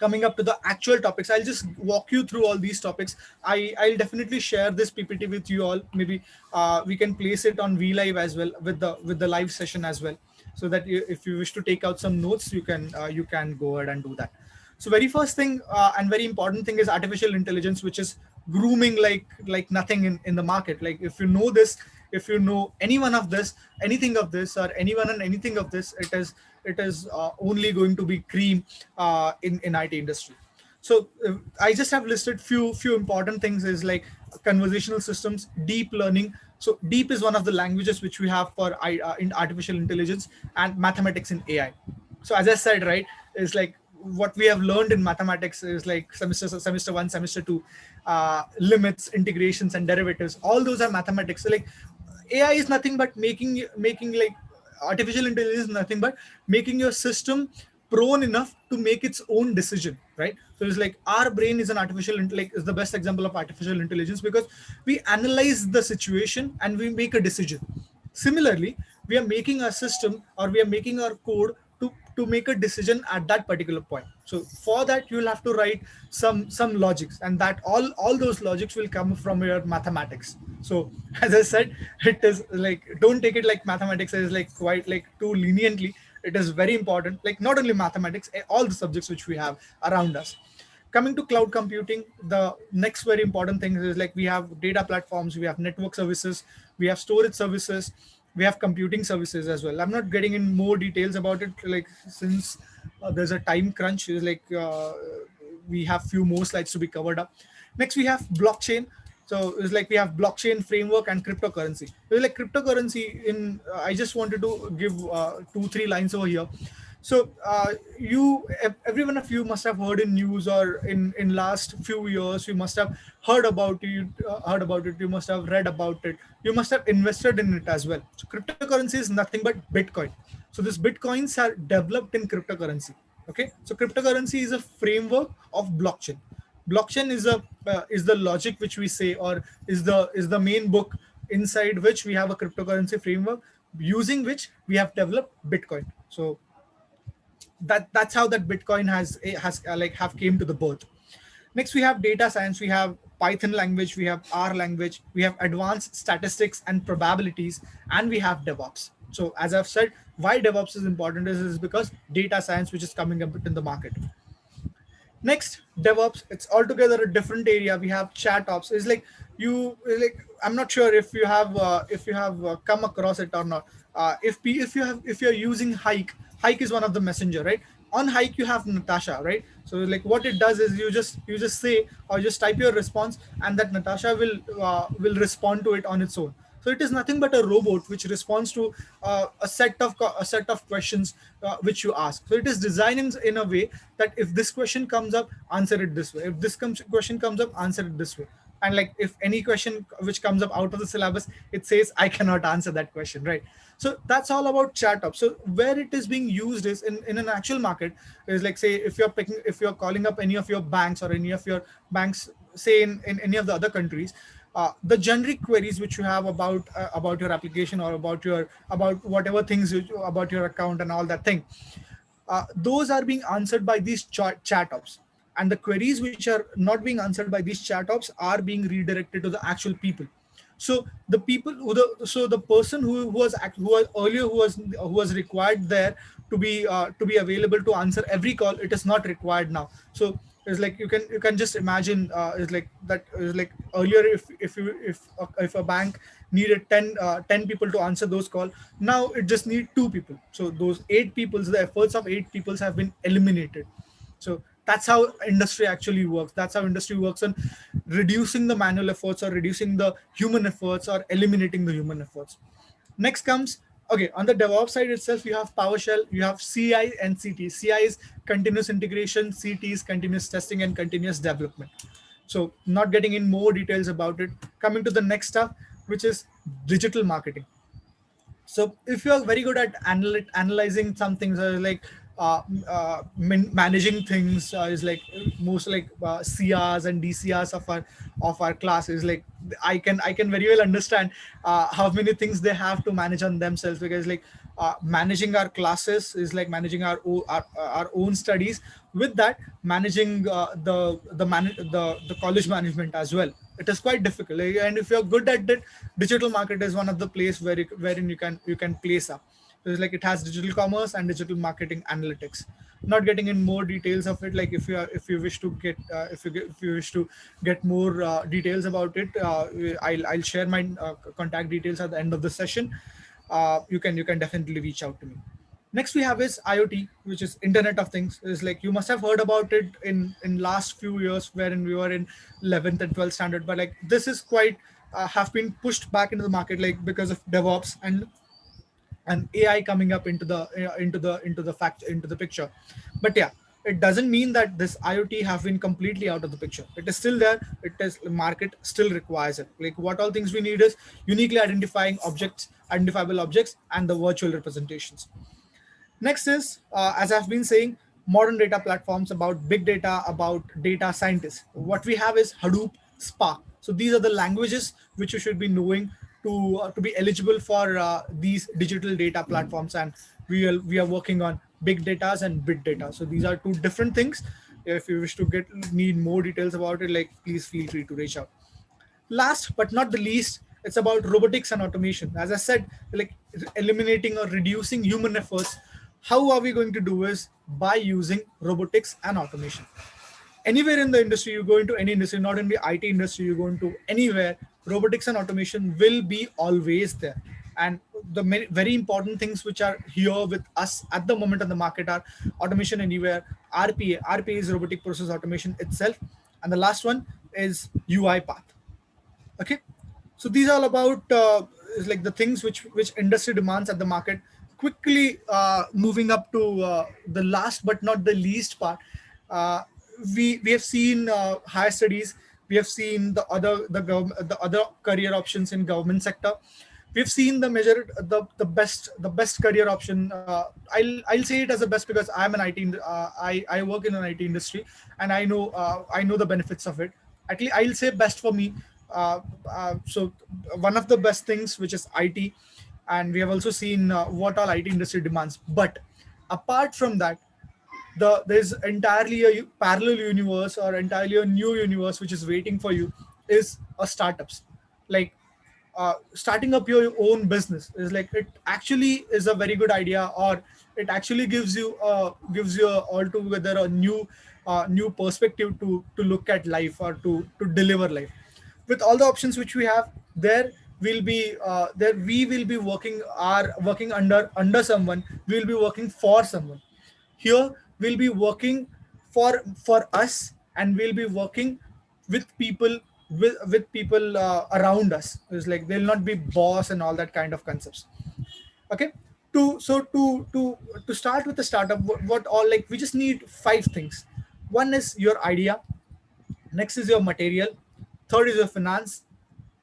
coming up to the actual topics. I'll just walk you through all these topics. I'll definitely share this PPT with you all. Maybe we can place it on VLive as well, with the live session as well, so that if you wish to take out some notes, you can go ahead and do that. So very first thing, and very important thing, is artificial intelligence, which is grooming like nothing in the market. Like if you know this, if you know anything of this, or anyone and anything of this, it is only going to be cream in IT industry. So I just have listed few important things, is like conversational systems, deep learning. So deep is one of the languages which we have for in artificial intelligence, and mathematics in AI. So as I said, right, is like what we have learned in mathematics is like semester 1, semester 2, limits, integrations, and derivatives. All those are mathematics. So like AI is nothing but making like artificial intelligence is nothing but making your system prone enough to make its own decision, right? So it's like our brain is an like is the best example of artificial intelligence, because we analyze the situation and we make a decision. Similarly, we are making our system, or we are making our code to make a decision at that particular point. So for that you'll have to write some logics, and that all those logics will come from your mathematics. So as I said, it is like, don't take it like mathematics is like quite like too leniently. It is very important, like not only mathematics, all the subjects which we have around us. Coming to cloud computing, the next very important thing is like we have data platforms, we have network services, we have storage services, we have computing services as well. I'm not getting in more details about it, like since there's a time crunch. Is like we have few more slides to be covered up. Next, we have blockchain. So it's like we have blockchain framework and cryptocurrency. So like cryptocurrency in I just wanted to give 2 3 lines over here. So every one of you must have heard in news or in last few years, you must have heard about it. You must have read about it. You must have invested in it as well. So cryptocurrency is nothing but Bitcoin. So these Bitcoins are developed in cryptocurrency. Okay, so cryptocurrency is a framework of blockchain. Blockchain is the logic which we say, or is the main book inside which we have a cryptocurrency framework, using which we have developed Bitcoin. So that's how that Bitcoin has like have came to the birth. Next, we have data science. We have Python language, we have R language, we have advanced statistics and probabilities, and we have DevOps. So as I've said, why DevOps is important is because data science, which is coming up in the market. Next, DevOps, it's altogether a different area. We have chat ops. It's like I'm not sure if you have come across it or not. If you're using Hike is one of the messenger, right? On Hike you have Natasha, right? So like what it does is you just say or just type your response, and that Natasha will respond to it on its own. So it is nothing but a robot which responds to a set of questions which you ask. So it is designing in a way that if this question comes up, answer it this way. If question comes up, answer it this way. And like if any question which comes up out of the syllabus, it says I cannot answer that question, right? So that's all about chat up. So where it is being used is in an actual market. Is like, say if you're calling up any of your banks or any of your banks, say in any of the other countries, the generic queries which you have about your application or about whatever things about your account and all that thing, those are being answered by these chat ops, and the queries which are not being answered by these chat ops are being redirected to the actual people. So the people so the person who was earlier who was required there to be available to answer every call, it is not required now. So it's like you can just imagine, it's like that is like earlier, if a bank needed 10 people to answer those calls, now it just need 2 people. So those 8 peoples, the efforts of 8 peoples have been eliminated. So that's how industry actually works. That's how industry works on reducing the manual efforts or reducing the human efforts or eliminating the human efforts. Next comes, okay, on the DevOps side itself, you have PowerShell, you have CI and CT. CI is continuous integration, CT is continuous testing and continuous development. So not getting in more details about it. Coming to the next stuff, which is digital marketing. So if you are very good at analyzing some things, like managing things, is like most like CRs and DCRs of our class, is like I can very well understand how many things they have to manage on themselves, because like managing our classes is like managing our own studies. With that, managing the college management as well, it is quite difficult. And if you're good at it, digital market is one of the place wherein you can place up. So it's like it has digital commerce and digital marketing analytics. Not getting in more details of it. Like if you wish to get if you wish to get more details about it, I'll share my contact details at the end of the session. You can definitely reach out to me. Next we have is IoT, which is Internet of Things. Is like you must have heard about it in last few years, wherein we were in 11th and 12th standard. But like this is quite have been pushed back into the market, like because of DevOps and AI coming up into the picture. But yeah, it doesn't mean that this IoT have been completely out of the picture. It is still there. It is market still requires it. Like what all things we need is uniquely identifiable objects, and the virtual representations. Next is, as I've been saying, modern data platforms about big data, about data scientists. What we have is Hadoop, Spark. So these are the languages which you should be knowing to be eligible for these digital data platforms. And we are working on big data and big data. So these are two different things. If you wish to need more details about it, like please feel free to reach out. Last but not the least, it's about robotics and automation. As I said, like eliminating or reducing human efforts. How are we going to do is by using robotics and automation. Anywhere in the industry, you go into any industry, not in the IT industry, you go into anywhere, robotics and automation will be always there. And the very important things which are here with us at the moment in the market are automation anywhere, RPA is robotic process automation itself, and the last one is UiPath. Okay, so these are all about is like the things which industry demands at the market. Quickly moving up to the last but not the least part, uh, we have seen higher studies, we have seen the other career options in government sector. We've seen the measure the best career option. I'll say it as the best because I'm an I work in an IT industry, and I know the benefits of it. At least I'll say best for me. So one of the best things which is IT, and we have also seen what all IT industry demands. But apart from that, there's entirely a parallel universe or entirely a new universe which is waiting for you, is a startups. Like starting up your own business is like, it actually is a very good idea, or it actually gives you altogether a new perspective to look at life, or to deliver life. With all the options which we have, there we will be working under someone, we will be working for someone. Here we'll be working for us, and we'll be working with people, with people around us. It's like they'll not be boss and all that kind of concepts. Okay, to start with the startup, what all, like, we just need five things. One is your idea, next is your material, third is your finance,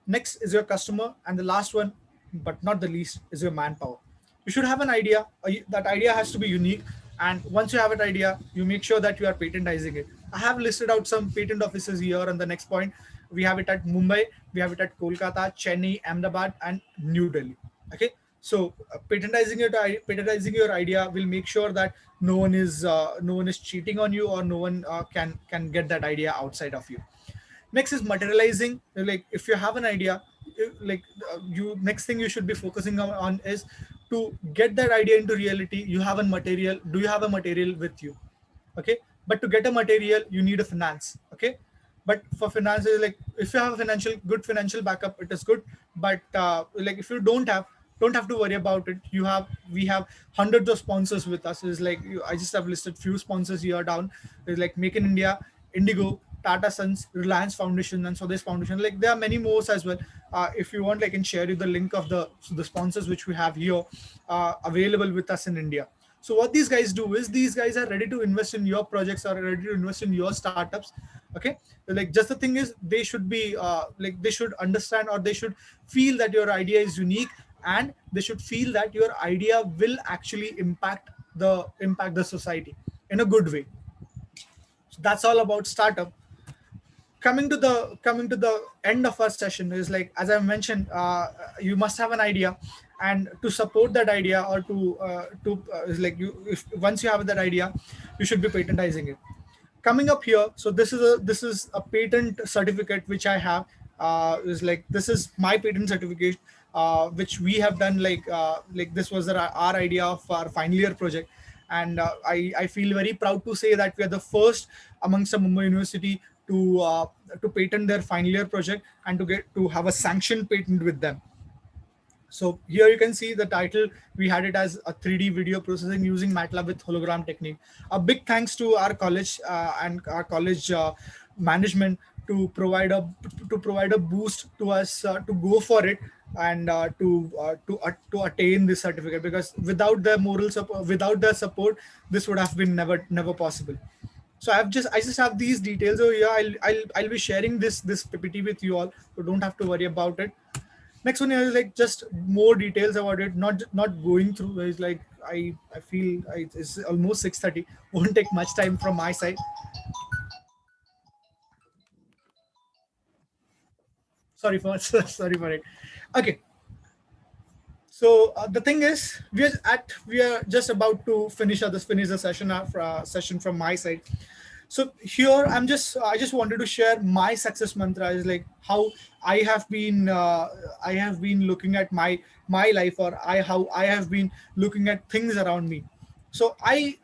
next is your customer, and the last one, but not the least, is your manpower. You should have an idea. That idea has to be unique, and once you have an idea, you make sure that you are patentizing it. I have listed out some patent offices here. On the next point, we have it at Mumbai, we have it at Kolkata, Chennai, Ahmedabad, and New Delhi. Okay, so patentizing your idea will make sure that no one is cheating on you, or no one can get that idea outside of you. Next is materializing. Like, if you have an idea, like, you next thing you should be focusing on is to get that idea into reality. You have a material. Do you have a material with you? Okay, but to get a material, you need a finance. Okay, but for finance, like, if you have a good financial backup, it is good. But like, if you don't have to worry about it. We have hundreds of sponsors with us. Is like, I just have listed few sponsors here down. Is like Make in India, Indigo, Tata Sons, Reliance Foundation, and Swadesh Foundation. Like, there are many more as well. If you want, I can share you the link of the sponsors which we have here available with us in India. So what these guys do is, these guys are ready to invest in your projects, or ready to invest in your startups. Okay, like, just the thing is, they should be like, they should understand, or they should feel that your idea is unique, and they should feel that your idea will actually impact the society in a good way. So that's all about startup. Coming to the end of our session is like, as I mentioned, you must have an idea, and to support that idea, or to is like, you if once you have that idea, you should be patentizing it. Coming up here, so this is a patent certificate which I have. Is like, this is my patent certificate, which we have done. Like, this was our idea of our final year project. And I feel very proud to say that we are the first amongst the Mumbai University to patent their final year project, and to have a sanctioned patent with them. So here you can see the title. We had it as a 3D video processing using MATLAB with hologram technique. A big thanks to our college and our college management to provide a boost to us to go for it, and to attain this certificate. Because without their moral support, without their support, this would have been never possible. So I just have these details over here. I'll be sharing this PPT with you all, so don't have to worry about it. Next one is like, just more details about it, not going through. It's like, I feel it's almost 6:30. Won't take much time from my side. Sorry for sorry for it. Okay, so the thing is, we are just about to finish the session from my side. So here I just wanted to share my success mantra. Is like, how I have been looking at my life, or how I have been looking at things around me. So I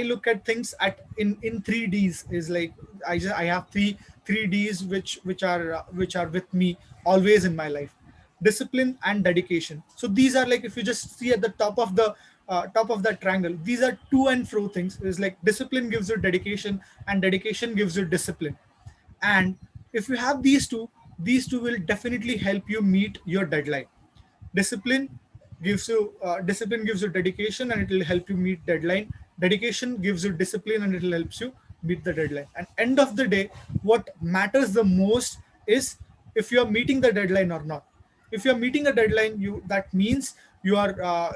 look at things at in 3Ds. Is like I have three Ds which are with me always in my life: discipline and dedication. So these are like, if you just see at the top of that triangle, these are to and fro things. Is like discipline gives you dedication, and dedication gives you discipline. And if you have these two will definitely help you meet your deadline. Discipline discipline gives you dedication, and it will help you meet deadline. Dedication gives you discipline, and it will helps you meet the deadline. And end of the day, what matters the most is if you are meeting the deadline or not. If you are meeting a deadline, you that means you are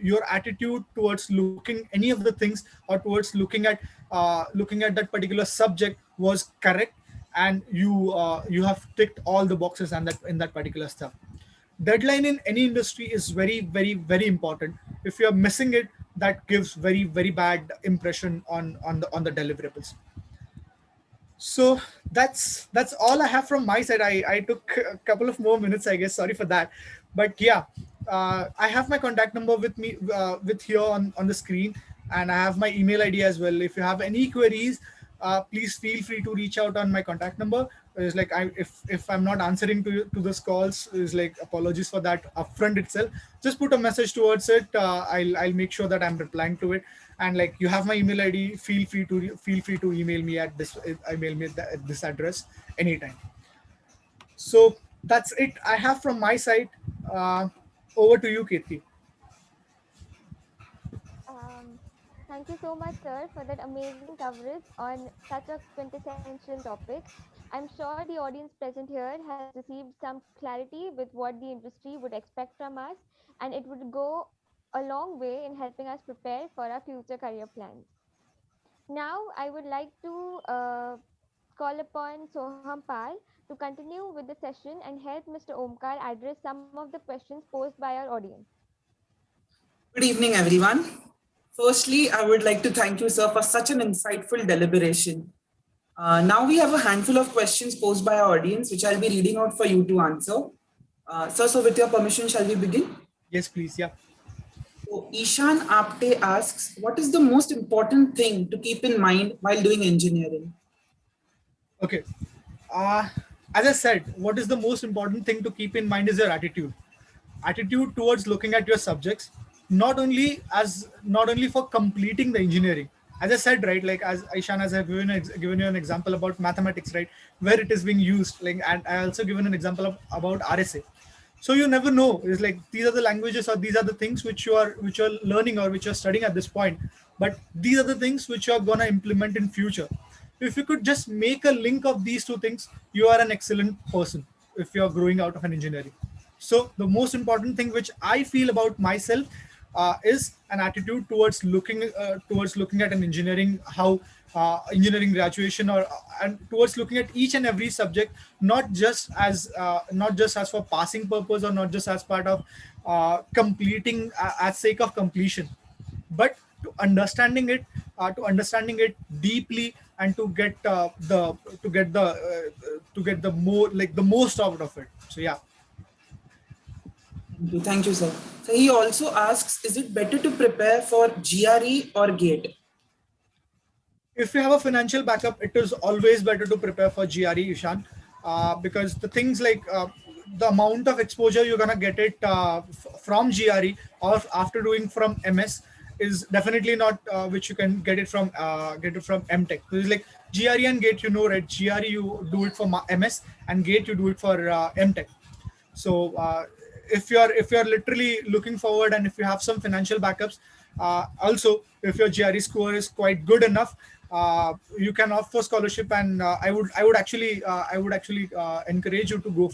your attitude towards looking any of the things, or towards looking at that particular subject was correct, and you have ticked all the boxes and that in that particular stuff. Deadline in any industry is very, very, very important. If you are missing it, that gives very, very bad impression on the deliverables. So that's all I have from my side. I took a couple of more minutes, I guess. Sorry for that, but yeah, I have my contact number with me with here on the screen, and I have my email ID as well. If you have any queries, please feel free to reach out on my contact number. It's like if I'm not answering to this calls, is like apologies for that upfront itself. Just put a message towards it. I'll make sure that I'm replying to it. And like, you have my email ID, feel free to email me at this address anytime. So that's it I have from my side. uh, Over to you, Kirti. Um, Thank you so much, sir, for that amazing coverage on such a quintessential topic. I'm sure the audience present here has received some clarity with what the industry would expect from us, and it would go a long way in helping us prepare for our future career plans. Now, I would like to call upon Soham Pal to continue with the session and help Mr. Omkar address some of the questions posed by our audience. Good evening, everyone. Firstly, I would like to thank you, sir, for such an insightful deliberation. Now we have a handful of questions posed by our audience, which I'll be reading out for you to answer. Sir, so with your permission, shall we begin? Yes, please. Yeah. So Ishan Apte asks, what is the most important thing to keep in mind while doing engineering? Okay. uh, as I said, what is the most important thing to keep in mind is your attitude towards looking at your subjects, not only for completing the engineering. As I said, right, like as Aishan, as I've given you an example about mathematics, right, where it is being used, like, and I also given an example of about RSA. So you never know, it's like these are the languages, or these are the things which you're learning or which you're studying at this point, but these are the things which you're going to implement in future. If you could just make a link of these two things, you are an excellent person if you're growing out of an engineering. So the most important thing which I feel about myself is an attitude towards looking at an engineering, how engineering graduation, or and towards looking at each and every subject, not just as for passing purpose, or not just as part of completing as sake of completion, but to understanding it deeply, and to get the more, like the most out of it. So yeah. Thank you, sir. So he also asks, is it better to prepare for GRE or GATE? If you have a financial backup, it is always better to prepare for GRE, Ishan, because the things like the amount of exposure you're gonna get it from GRE, or after doing from MS, is definitely not which you can get it from MTech. So it's like GRE and GATE, right? GRE you do it for MS, and GATE you do it for MTech. So if you're literally looking forward, and if you have some financial backups, also if your GRE score is quite good enough, you can opt for scholarship. And I would actually encourage you to go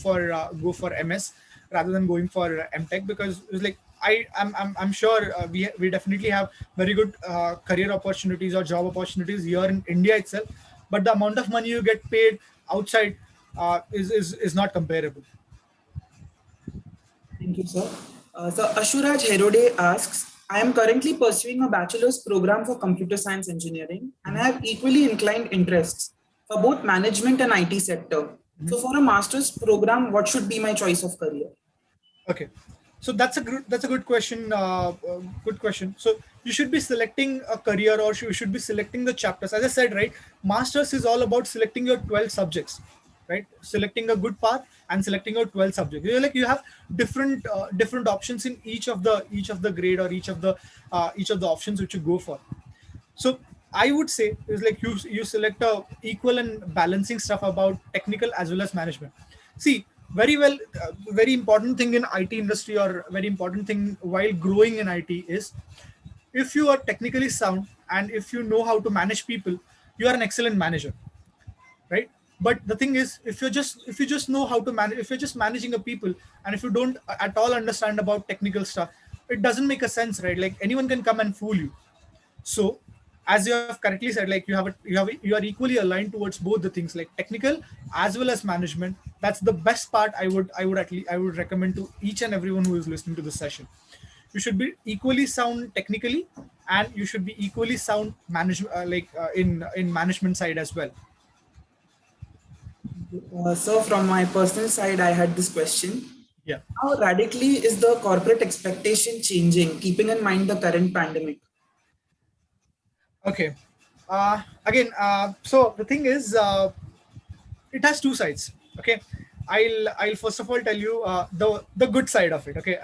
for MS rather than going for MTech, because it's like I'm sure we definitely have very good career opportunities or job opportunities here in India itself, but the amount of money you get paid outside is not comparable. Thank you, sir. So Ashuraj Herode asks, I am currently pursuing a bachelor's program for computer science engineering, and I have equally inclined interests for both management and IT sector. So for a master's program, what should be my choice of career? Okay. So that's a good question. Good question. So you should be selecting a career, or you should be selecting the chapters. As I said, right, masters is all about selecting your 12 subjects, right? Selecting a good path and selecting your 12 subjects. You're like, you have different options in each of the grade, or each of the options which you go for. So I would say is like, you select a equal and balancing stuff about technical as well as management. See, very well, very important thing in IT industry, or very important thing while growing in IT is, if you are technically sound and if you know how to manage people, you are an excellent manager, right? But the thing is, if you just know how to manage, if you're just managing a people, and if you don't at all understand about technical stuff, it doesn't make a sense, right? Like, anyone can come and fool you. So, as you have correctly said, like, you are equally aligned towards both the things, like technical as well as management. That's the best part. I would recommend to each and everyone who is listening to this session. You should be equally sound technically, and you should be equally sound in management side as well. So, from my personal side, I had this question. Yeah. How radically is the corporate expectation changing, keeping in mind the current pandemic? Okay. Again, so the thing is, it has two sides. Okay. I'll first of all tell you the good side of it. Okay.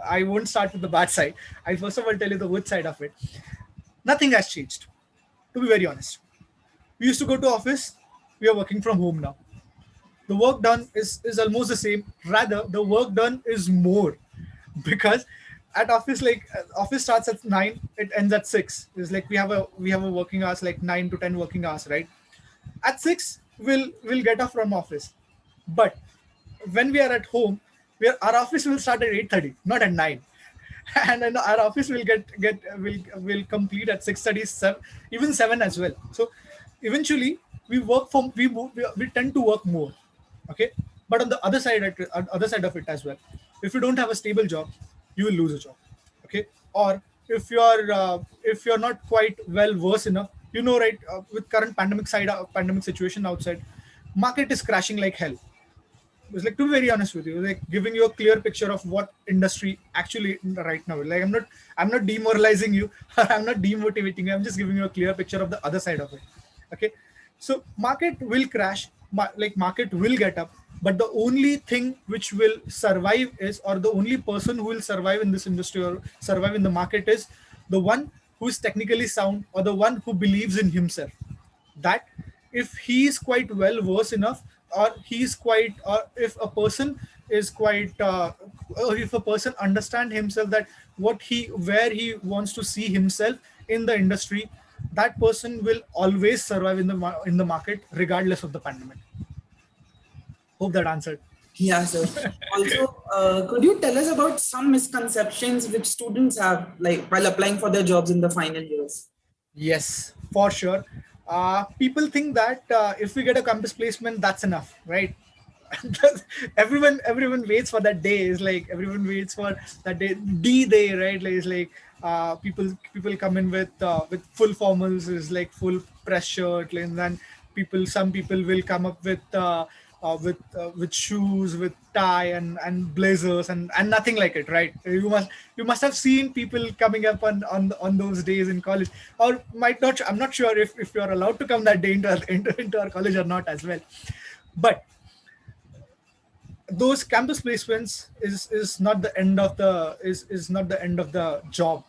I won't start with the bad side. I'll first of all tell you the good side of it. Nothing has changed, to be very honest. We used to go to office. We are working from home now. The work done is almost the same. Rather, the work done is more, because at office, like, office starts at 9, it ends at 6. It's like, we have a working hours, like 9 to 10 working hours, right? At 6, we'll get off from office. But when we are at home, our office will start at 8:30, not at 9. And then our office will complete at 6:30, even 7 as well. So eventually, we tend to work more. Okay. But on the other side of it as well, if you don't have a stable job, you will lose a job. Okay. Or if you're not quite well versed enough, right, with current pandemic situation outside, market is crashing like hell. It's like, to be very honest with you, like, giving you a clear picture of what industry actually right now, like, I'm not demoralizing you, I'm not demotivating you, I'm just giving you a clear picture of the other side of it. Okay. So market will crash, like, market will get up, but the only thing which will survive is, or the only person who will survive in this industry or survive in the market, is the one who is technically sound, or the one who believes in himself. That if he is quite well versed enough, or if a person is quite or if a person understand himself, that where he wants to see himself in the industry, that person will always survive in the market, regardless of the pandemic. Hope that answered. Yeah, sir. Also, could you tell us about some misconceptions which students have, like while applying for their jobs in the final years? Yes, for sure. People think that if we get a campus placement, that's enough, right? Everyone waits for that day. Is like, everyone waits for that day, D day, right? Like, it's like, people come in with full formals, is like full press shirt, and then some people will come up with shoes, with tie, and blazers, and nothing like it, right? You must have seen people coming up on those days in college, or might not. I'm not sure if you're allowed to come that day into our college or not as well. But those campus placements is not the end of the job.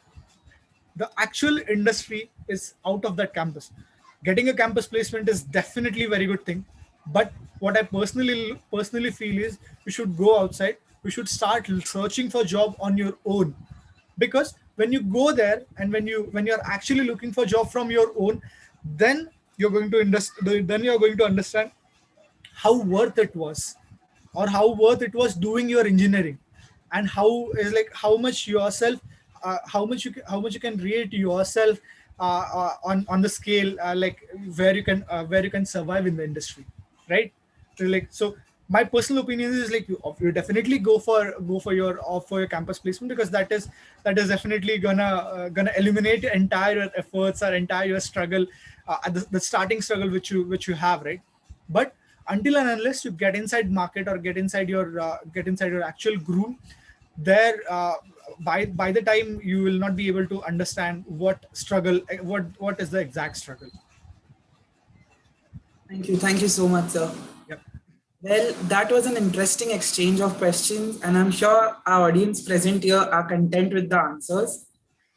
The actual industry is out of that campus. Getting a campus placement is definitely a very good thing, but what I personally feel is, you should go outside. You should start searching for job on your own, because when you go there, and when you're actually looking for job from your own, then you're going to understand how worth it was, or how worth it was doing your engineering, and how much yourself, how much you can rate yourself on the scale, like, where you can survive in the industry, right? So my personal opinion is, like, you definitely go for your campus placement, because that is definitely gonna eliminate your entire efforts, or entire struggle, at the starting struggle which you have, right? But until and unless you get inside market, or get inside your actual groove, there by the time you will not be able to understand what struggle, what is the exact struggle. Thank you. Thank you so much, sir. Yep. Well, that was an interesting exchange of questions, and I'm sure our audience present here are content with the answers.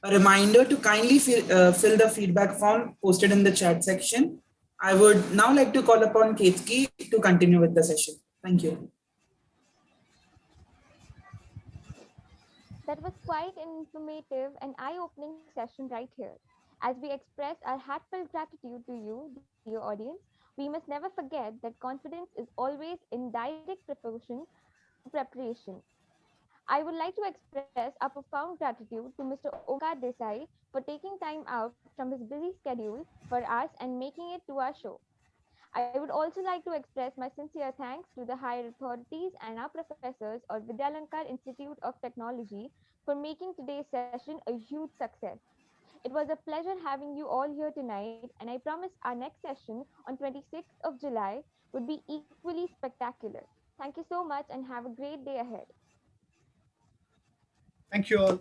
A reminder to kindly fill the feedback form posted in the chat section. I would now like to call upon Ketki to continue with the session. Thank you. That was quite an informative and eye opening session right here. As we express our heartfelt gratitude to you, dear audience, we must never forget that confidence is always in direct proportion to preparation. I would like to express our profound gratitude to Mr. Omkar Desai for taking time out from his busy schedule for us and making it to our show. I would also like to express my sincere thanks to the higher authorities and our professors of Vidyalankar Institute of Technology for making today's session a huge success. It was a pleasure having you all here tonight, and I promise our next session on 26th of July would be equally spectacular. Thank you so much and have a great day ahead. Thank you all.